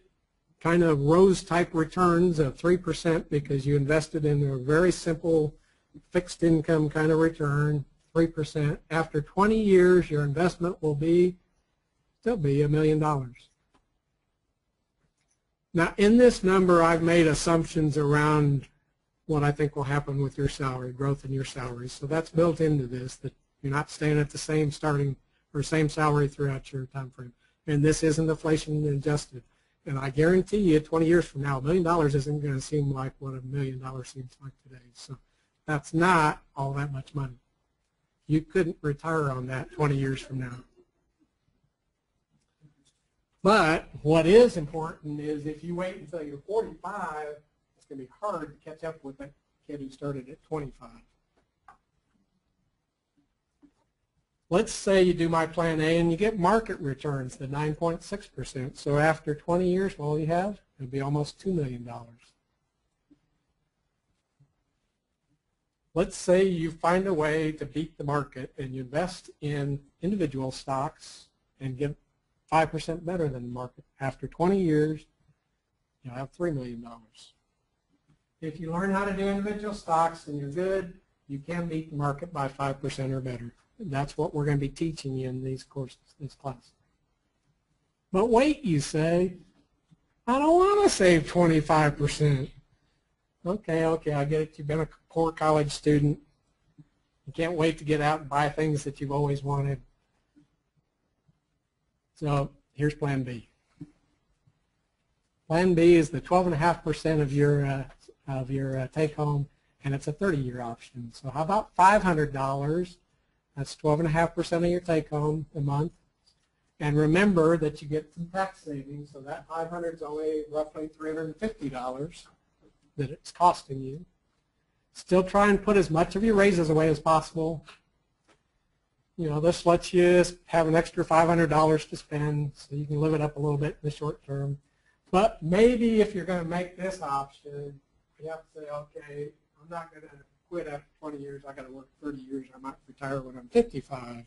kind of rose-type returns of 3% because you invested in a very simple fixed income kind of return, 3%. After 20 years, your investment will still be $1 million. Now, in this number, I've made assumptions around what I think will happen with your salary, growth in your salary. So that's built into this, that you're not staying at the same starting or same salary throughout your time frame. And this isn't inflation adjusted. And I guarantee you 20 years from now, $1 million isn't going to seem like what $1 million seems like today. So that's not all that much money. You couldn't retire on that 20 years from now. But what is important is if you wait until you're 45, it's going to be hard to catch up with that kid who started at 25. Let's say you do my plan A and you get market returns, the 9.6%. So after 20 years, all you have, it'll be almost $2 million. Let's say you find a way to beat the market and you invest in individual stocks and get 5% better than the market. After 20 years, you'll have $3 million. If you learn how to do individual stocks and you're good, you can beat the market by 5% or better. That's what we're going to be teaching you in these courses, this class. But wait, you say, I don't want to save 25%. Okay, I get it. You've been a poor college student. You can't wait to get out and buy things that you've always wanted. So here's Plan B. Plan B is the 12.5% of your take-home, and it's a 30-year option. So how about $500? That's 12.5% of your take-home a month. And remember that you get some tax savings, so that $500 is only roughly $350 that it's costing you. Still try and put as much of your raises away as possible. You know, this lets you have an extra $500 to spend so you can live it up a little bit in the short term. But maybe if you're going to make this option, you have to say, okay, I'm not going to quit after 20 years. I got to work 30 years. I might retire when I'm 55.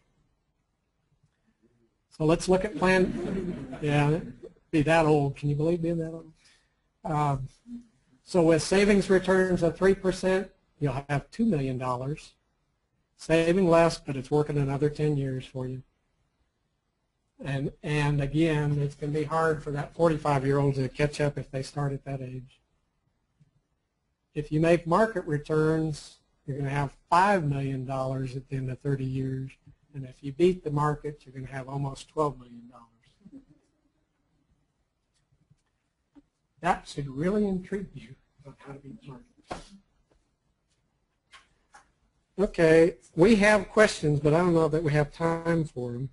So let's look at plan. Yeah, be that old. Can you believe being that old? So with savings returns of 3%, you'll have $2 million. Saving less, but it's working another 10 years for you. And again, it's going to be hard for that 45-year-old to catch up if they start at that age. If you make market returns, you're going to have $5 million at the end of 30 years. And if you beat the market, you're going to have almost $12 million. That should really intrigue you about how to beat the market. Okay, we have questions, but I don't know that we have time for them.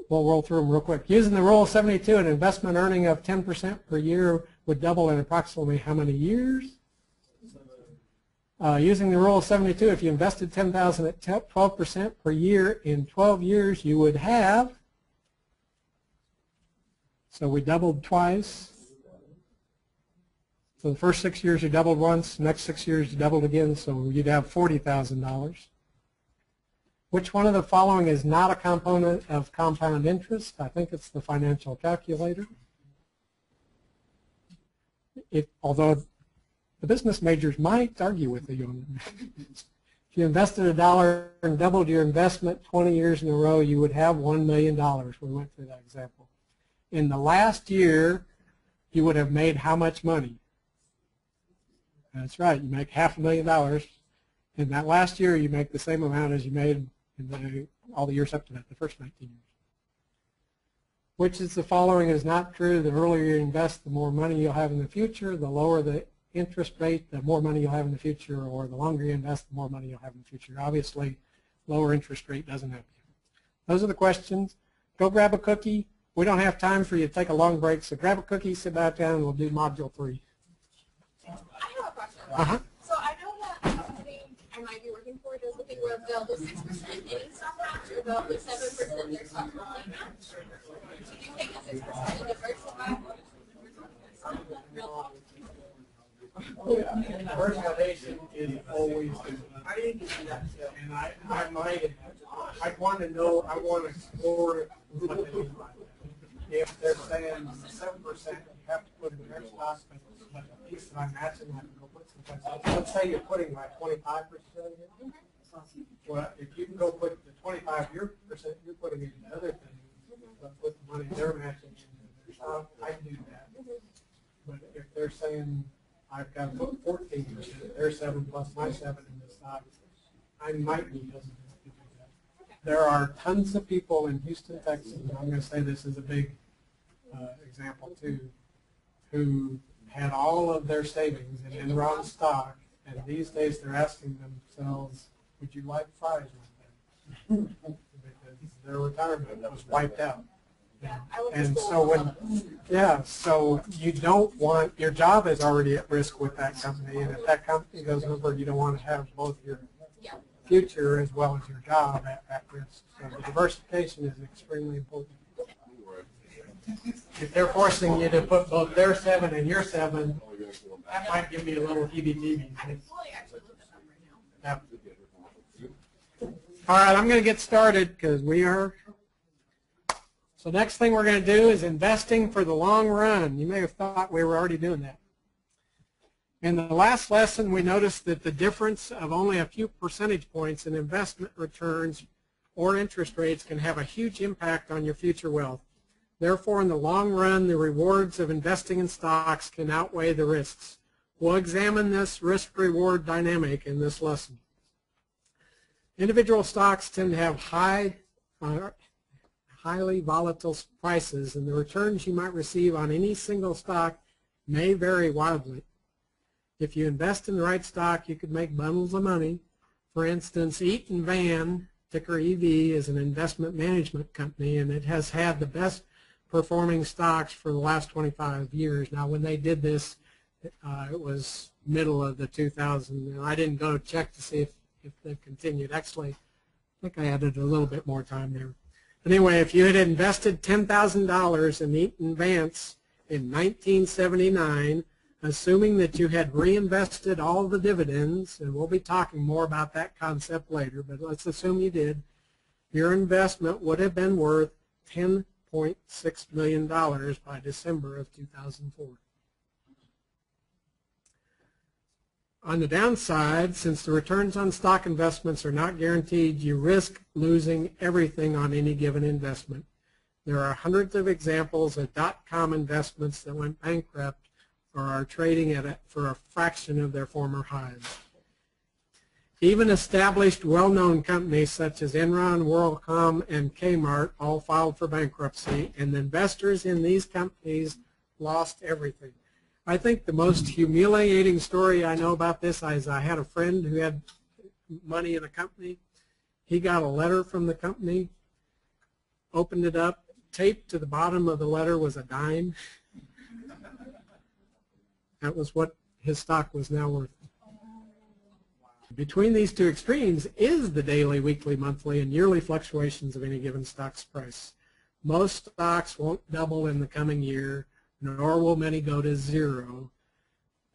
We'll roll through them real quick. Using the rule of 72, an investment earning of 10% per year would double in approximately how many years? Using the rule of 72, if you invested $10,000 at 12% per year in 12 years, you would have, so we doubled twice. So the first 6 years you doubled once, next 6 years you doubled again, so you'd have $40,000. Which one of the following is not a component of compound interest? I think it's the financial calculator. Although the business majors might argue with you on that. If you invested $1 and doubled your investment 20 years in a row, you would have $1 million. We went through that example. In the last year, you would have made how much money? That's right, you make $500,000. In that last year, you make the same amount as you made in all the years up to that, the first 19 years. Which is the following is not true. The earlier you invest, the more money you'll have in the future. The lower the interest rate, the more money you'll have in the future, or the longer you invest, the more money you'll have in the future. Obviously, lower interest rate doesn't help you. Those are the questions. Go grab a cookie. We don't have time for you to take a long break, so grab a cookie, sit back down, and we'll do Module 3. I have a question. So I know that the company I might be working for does looking where they'll do 6% any stock match or they'll do 7% their stock only match. Do you take a 6% and diversify? Personalization is always good. I didn't do that, and I'd want to know, I want to explore what they mean by that. If they're saying 7%, you have to put in their stock, but the piece that I'm matching, I can go put some. Let's say you're putting like 25% in. Well, if you can go put the 25% you're putting in the other thing, but put the money they're matching into their stock, I can do that. But if they're saying I've got to put 14%, their 7 plus my 7 in the stock, I might be hesitant to do that. there are tons of people in Houston, Texas, and I'm going to say this is a big example too, who had all of their savings in Enron stock, and these days they're asking themselves, would you like fries with them? Because their retirement was wiped out. Yeah, I went to And school so with when, so you don't want, your job is already at risk with that company, and if that company goes over, you don't want to have both your future as well as your job at risk. So the diversification is extremely important. If they're forcing you to put both their 7 and your 7, that might give me a little heebie-jeebies. I actually look at them right now. Yeah. All right, I'm going to get started because we are. So next thing we're going to do is investing for the long run. You may have thought we were already doing that. In the last lesson, we noticed that the difference of only a few percentage points in investment returns or interest rates can have a huge impact on your future wealth. Therefore, in the long run, the rewards of investing in stocks can outweigh the risks. We'll examine this risk-reward dynamic in this lesson. Individual stocks tend to have highly volatile prices, and the returns you might receive on any single stock may vary wildly. If you invest in the right stock, you could make bundles of money. For instance, Eaton Van, ticker EV, is an investment management company, and it has had the best performing stocks for the last 25 years. Now, when they did this, it was middle of the 2000s, and I didn't go check to see if they've continued. Actually, I think I added a little bit more time there. But anyway, if you had invested $10,000 in Eaton Vance in 1979, assuming that you had reinvested all the dividends, and we'll be talking more about that concept later, but let's assume you did, your investment would have been worth $10.6 million by December of 2004. On the downside, since the returns on stock investments are not guaranteed, you risk losing everything on any given investment. There are hundreds of examples of dot-com investments that went bankrupt or are trading for a fraction of their former highs. Even established, well-known companies such as Enron, WorldCom, and Kmart all filed for bankruptcy, and the investors in these companies lost everything. I think the most humiliating story I know about this is I had a friend who had money in a company. He got a letter from the company, opened it up, taped to the bottom of the letter was a dime. That was what his stock was now worth. Between these two extremes is the daily, weekly, monthly, and yearly fluctuations of any given stock's price. Most stocks won't double in the coming year, nor will many go to zero.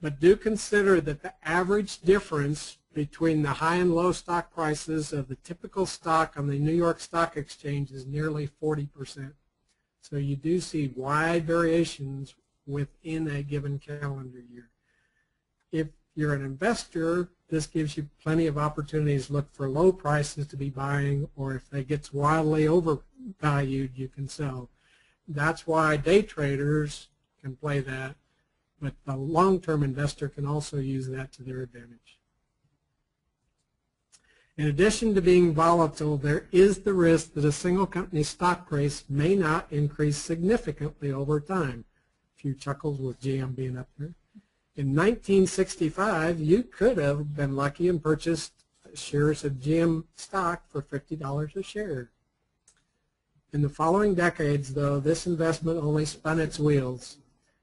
But do consider that the average difference between the high and low stock prices of the typical stock on the New York Stock Exchange is nearly 40%. So you do see wide variations within a given calendar year. If you're an investor, this gives you plenty of opportunities to look for low prices to be buying, or if it gets wildly overvalued, you can sell. That's why day traders can play that, but the long-term investor can also use that to their advantage. In addition to being volatile, there is the risk that a single company's stock price may not increase significantly over time. A few chuckles with GM being up there. In 1965, you could have been lucky and purchased shares of GM stock for $50 a share. In the following decades, though, this investment only spun its wheels.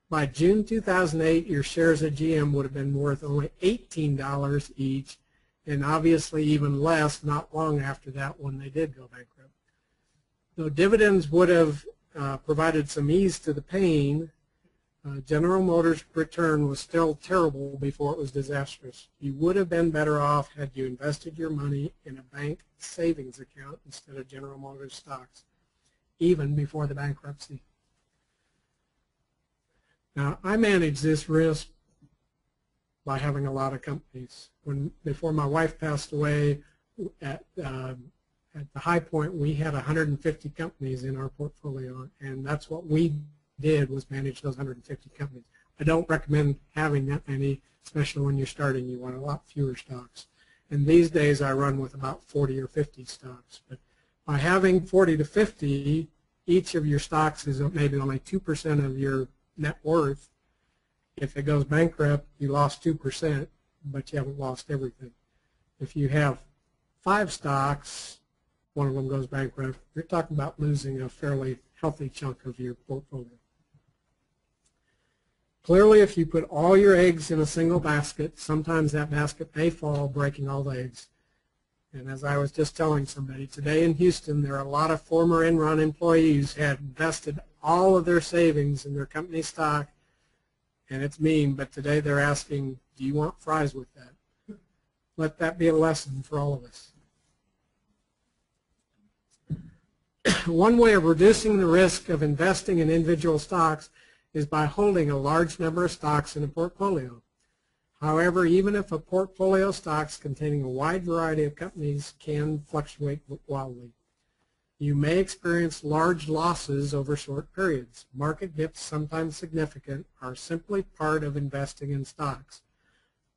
By June 2008, your shares of GM would have been worth only $18 each, and obviously even less not long after that when they did go bankrupt. Though dividends would have provided some ease to the pain, General Motors' return was still terrible before it was disastrous. You would have been better off had you invested your money in a bank savings account instead of General Motors stocks, even before the bankruptcy. Now, I manage this risk by having a lot of companies. Before my wife passed away, at the high point, we had 150 companies in our portfolio, and that's what we did, was manage those 150 companies. I don't recommend having that many, especially when you're starting. You want a lot fewer stocks. And these days I run with about 40 or 50 stocks. But 150 is a good size. And I manage this risk by having a lot of companies. Before my wife passed away, at the high point, we had 150 companies in our portfolio, and that's what we did, was manage those 150 companies. I don't recommend having that many, especially when you're starting. You want a lot fewer stocks. But By having 40 to 50, each of your stocks is maybe only 2% of your net worth. If it goes bankrupt, you lost 2%, but you haven't lost everything. If you have 5 stocks, one of them goes bankrupt, you're talking about losing a fairly healthy chunk of your portfolio. Clearly, if you put all your eggs in a single basket, sometimes that basket may fall, breaking all the eggs. And as I was just telling somebody, today in Houston, there are a lot of former Enron employees who had invested all of their savings in their company stock, and it's mean, but today they're asking, do you want fries with that? Let that be a lesson for all of us. One way of reducing the risk of investing in individual stocks is by holding a large number of stocks in a portfolio. However, even if a portfolio of stocks containing a wide variety of companies can fluctuate wildly, you may experience large losses over short periods. Market dips, sometimes significant, are simply part of investing in stocks.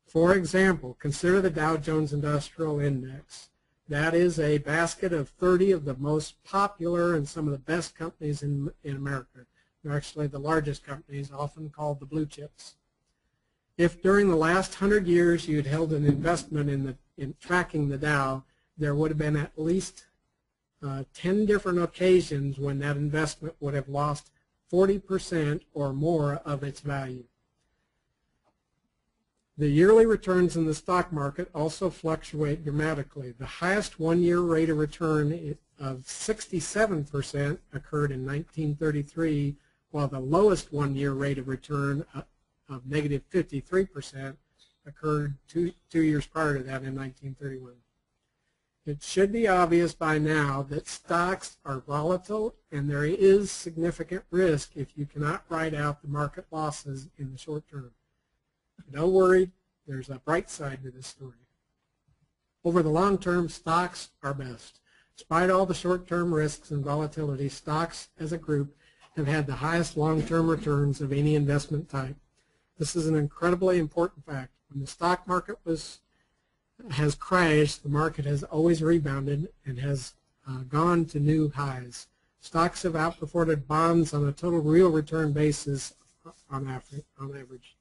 For example, consider the Dow Jones Industrial Index. That is a basket of 30 of the most popular and some of the best companies in America. They're actually the largest companies, often called the blue chips. If during the last 100 years you had held an investment in tracking the Dow, there would have been at least 10 different occasions when that investment would have lost 40% or more of its value. The yearly returns in the stock market also fluctuate dramatically. The highest one-year rate of return of 67% occurred in 1933, while the lowest one-year rate of return of negative 53% occurred two years prior to that in 1931. It should be obvious by now that stocks are volatile and there is significant risk if you cannot ride out the market losses in the short term. Don't worry, there's a bright side to this story. Over the long term, stocks are best. Despite all the short-term risks and volatility, stocks as a group have had the highest long-term returns of any investment type. This is an incredibly important fact. When the stock market has crashed, the market has always rebounded and has gone to new highs. Stocks have outperformed bonds on a total real return basis on average.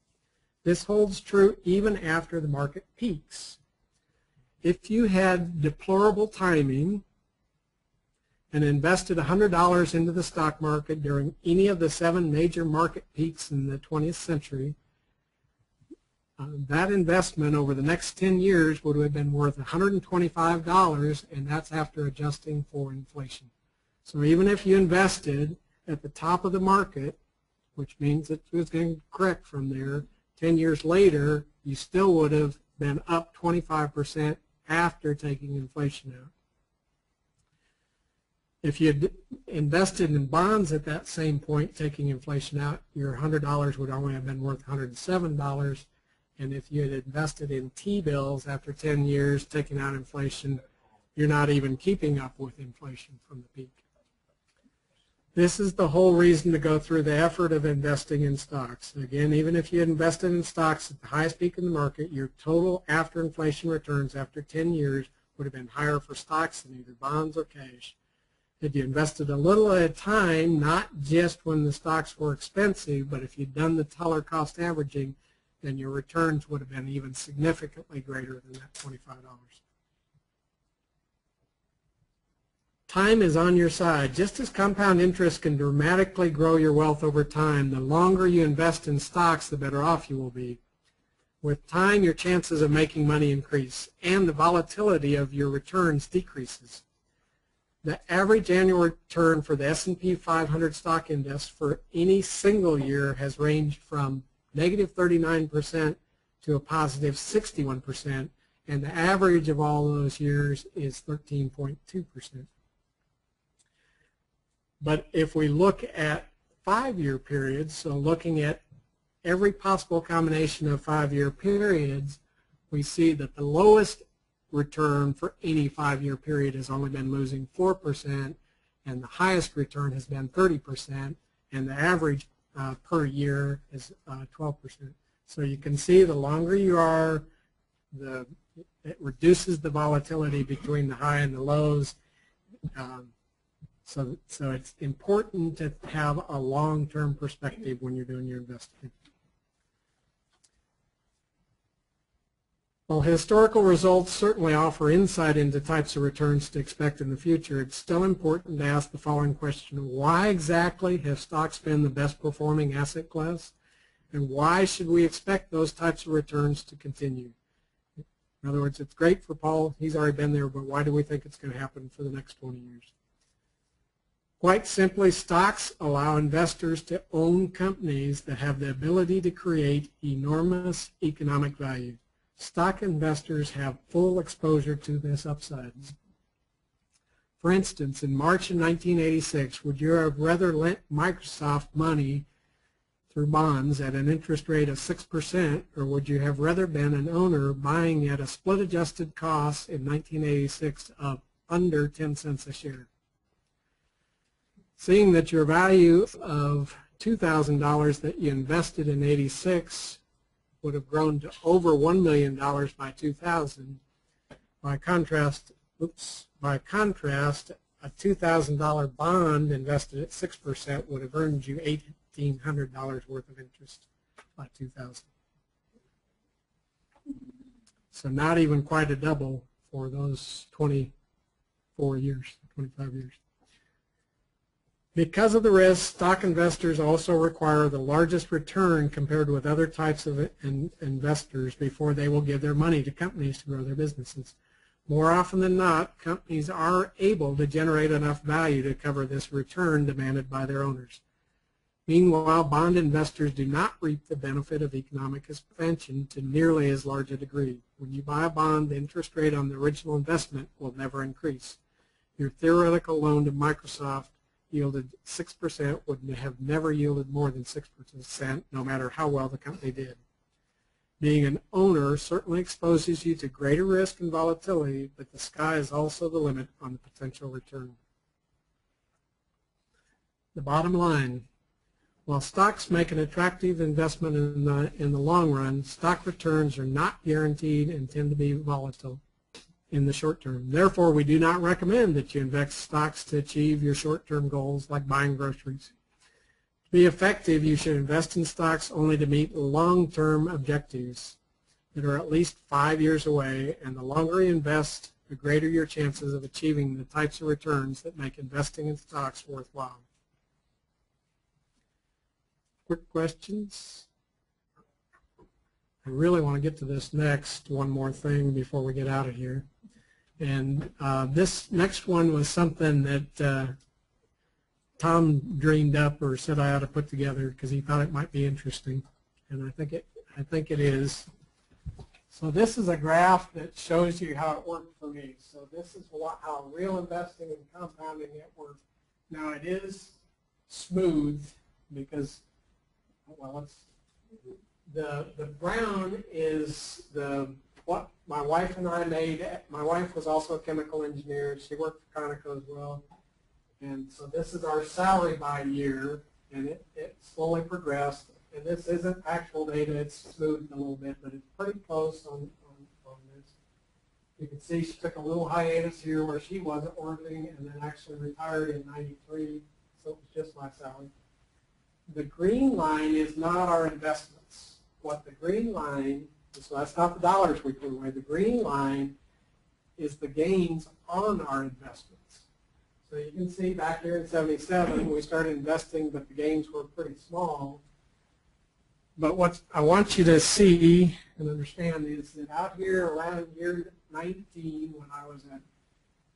This holds true even after the market peaks. If you had deplorable timing and invested $100 into the stock market during any of the 7 major market peaks in the 20th century, that investment over the next 10 years would have been worth $125, and that's after adjusting for inflation. So even if you invested at the top of the market, which means it was going to correct from there, 10 years later, you still would have been up 25% after taking inflation out. If you had invested in bonds at that same point, taking inflation out, your $100 would only have been worth $107. And if you had invested in T-bills after 10 years, taking out inflation, you're not even keeping up with inflation from the peak. This is the whole reason to go through the effort of investing in stocks. Again, even if you had invested in stocks at the highest peak in the market, your total after inflation returns after 10 years would have been higher for stocks than either bonds or cash. If you invested a little at a time, not just when the stocks were expensive, but if you'd done the dollar cost averaging, then your returns would have been even significantly greater than that $25. Time is on your side. Just as compound interest can dramatically grow your wealth over time, the longer you invest in stocks, the better off you will be. With time, your chances of making money increase, and the volatility of your returns decreases. The average annual return for the S&P 500 stock index for any single year has ranged from negative 39% to a positive 61%, and the average of all those years is 13.2%. But if we look at 5-year periods, so looking at every possible combination of 5-year periods, we see that the lowest return for any 5-year period has only been losing 4%, and the highest return has been 30%, and the average per year is 12%. So you can see the longer you are, it reduces the volatility between the high and the lows. So it's important to have a long-term perspective when you're doing your investing. While historical results certainly offer insight into types of returns to expect in the future, it's still important to ask the following question: why exactly have stocks been the best performing asset class? And why should we expect those types of returns to continue? In other words, it's great for Paul, he's already been there, but why do we think it's going to happen for the next 20 years? Quite simply, stocks allow investors to own companies that have the ability to create enormous economic value. Stock investors have full exposure to this upside. For instance, in March of 1986, would you have rather lent Microsoft money through bonds at an interest rate of 6%, or would you have rather been an owner buying at a split-adjusted cost in 1986 of under 10 cents a share? Seeing that your value of $2,000 that you invested in 86 would have grown to over $1 million by 2000. By contrast, a $2,000 bond invested at 6% would have earned you $1,800 worth of interest by 2000. So not even quite a double for those 24 years, 25 years. Because of the risk, stock investors also require the largest return compared with other types of investors before they will give their money to companies to grow their businesses. More often than not, companies are able to generate enough value to cover this return demanded by their owners. Meanwhile, bond investors do not reap the benefit of economic expansion to nearly as large a degree. When you buy a bond, the interest rate on the original investment will never increase. Your theoretical loan to Microsoft yielded 6% would have never yielded more than 6%, no matter how well the company did. Being an owner certainly exposes you to greater risk and volatility, but the sky is also the limit on the potential return. The bottom line: while stocks make an attractive investment in the long run, stock returns are not guaranteed and tend to be volatile in the short term. Therefore, we do not recommend that you invest stocks to achieve your short-term goals like buying groceries. To be effective, you should invest in stocks only to meet long-term objectives that are at least 5 years away, and the longer you invest, the greater your chances of achieving the types of returns that make investing in stocks worthwhile. Quick questions? I really want to get to this next one more thing before we get out of here. And this next one was something that Tom dreamed up or said I ought to put together because he thought it might be interesting, and I think it is. So this is a graph that shows you how it worked for me. So this is how real investing and compounding it works. Now it is smooth because, well, it's the brown is what my wife and I made. My wife was also a chemical engineer. She worked for Conoco as well. And so this is our salary by year, and it slowly progressed. And this isn't actual data. It's smoothed a little bit, but it's pretty close on this. You can see she took a little hiatus here where she wasn't working and then actually retired in '93, so it was just my salary. The green line is not our investments. What the green line, so that's not the dollars we put away. The green line is the gains on our investments. So you can see back here in '77 we started investing, but the gains were pretty small. But what I want you to see and understand is that out here around year 19, when I was at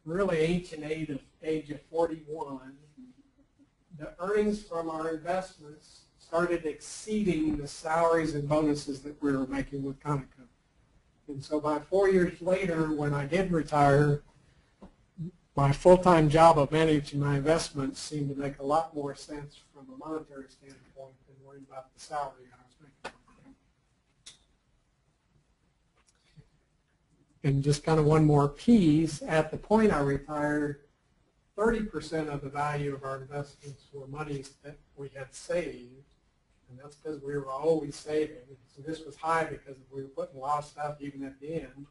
really ancient age of 41, the earnings from our investments started exceeding the salaries and bonuses that we were making with Conoco. And so by 4 years later, when I did retire, my full-time job of managing my investments seemed to make a lot more sense from a monetary standpoint than worrying about the salary I was making. And just kind of one more piece, at the point I retired, 30% of the value of our investments were monies that we had saved, and that's because we were always saving. So this was high because we were putting a lot of stuff even at the end.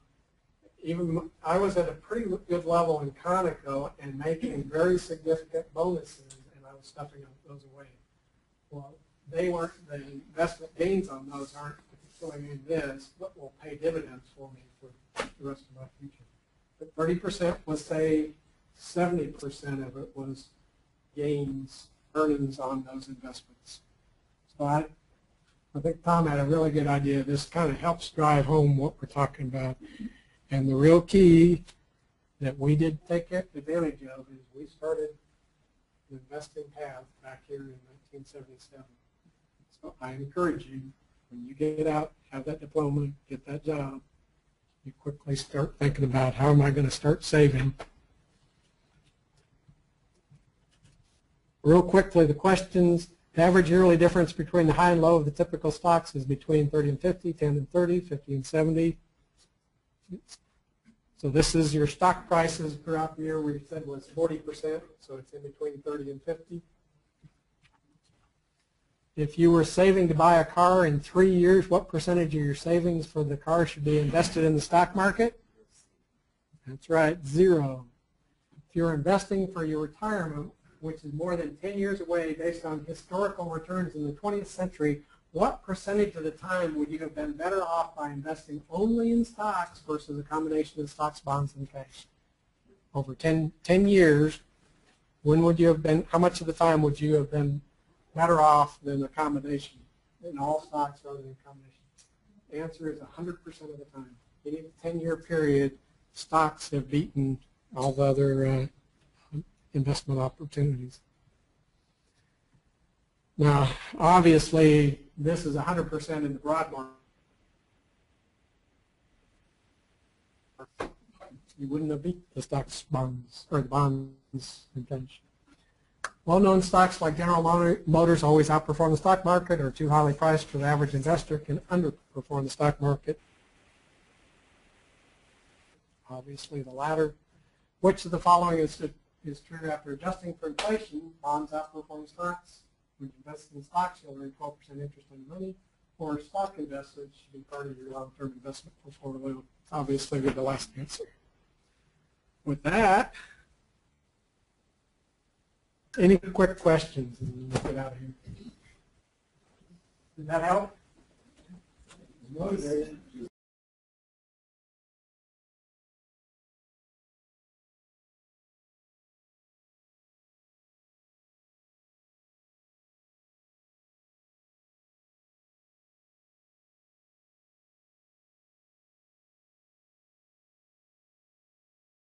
even I was at a pretty good level in Conoco and making very significant bonuses, and I was stuffing those away. Well, they weren't, the investment gains on those aren't particularly in this, but will pay dividends for me for the rest of my future. But 30% was saved, 70% of it was gains, earnings on those investments. So I think Tom had a really good idea. This kind of helps drive home what we're talking about. And the real key that we did take advantage of is we started the investing path back here in 1977. So I encourage you, when you get out, have that diploma, get that job, you quickly start thinking about how am I going to start saving. Real quickly, the questions. The average yearly difference between the high and low of the typical stocks is between 30 and 50, 10 and 30, 50 and 70. So this is your stock prices throughout the year. We said was 40%, so it's in between 30 and 50. If you were saving to buy a car in 3 years, what percentage of your savings for the car should be invested in the stock market? That's right, 0. If you're investing for your retirement, which is more than 10 years away based on historical returns in the 20th century, what percentage of the time would you have been better off by investing only in stocks versus a combination of stocks, bonds, and cash? Over 10 years, when would you have been, how much of the time would you have been better off than a combination in all stocks rather than combination? The answer is 100% of the time. In a 10-year period, stocks have beaten all the other investment opportunities. Now, obviously, this is 100% in the broad market. You wouldn't have beat the stocks, bonds, or the bonds intention. Well-known stocks like General Motors always outperform the stock market, or too highly priced for the average investor can underperform the stock market. Obviously, the latter. Which of the following is true after adjusting for inflation? Bonds outperform stocks. When you invest in stocks, you'll earn 12% interest on your money. Or stock investments should be part of your long-term investment portfolio. Obviously, with the last answer. With that, any quick questions? And we'll get out of here. Did that help?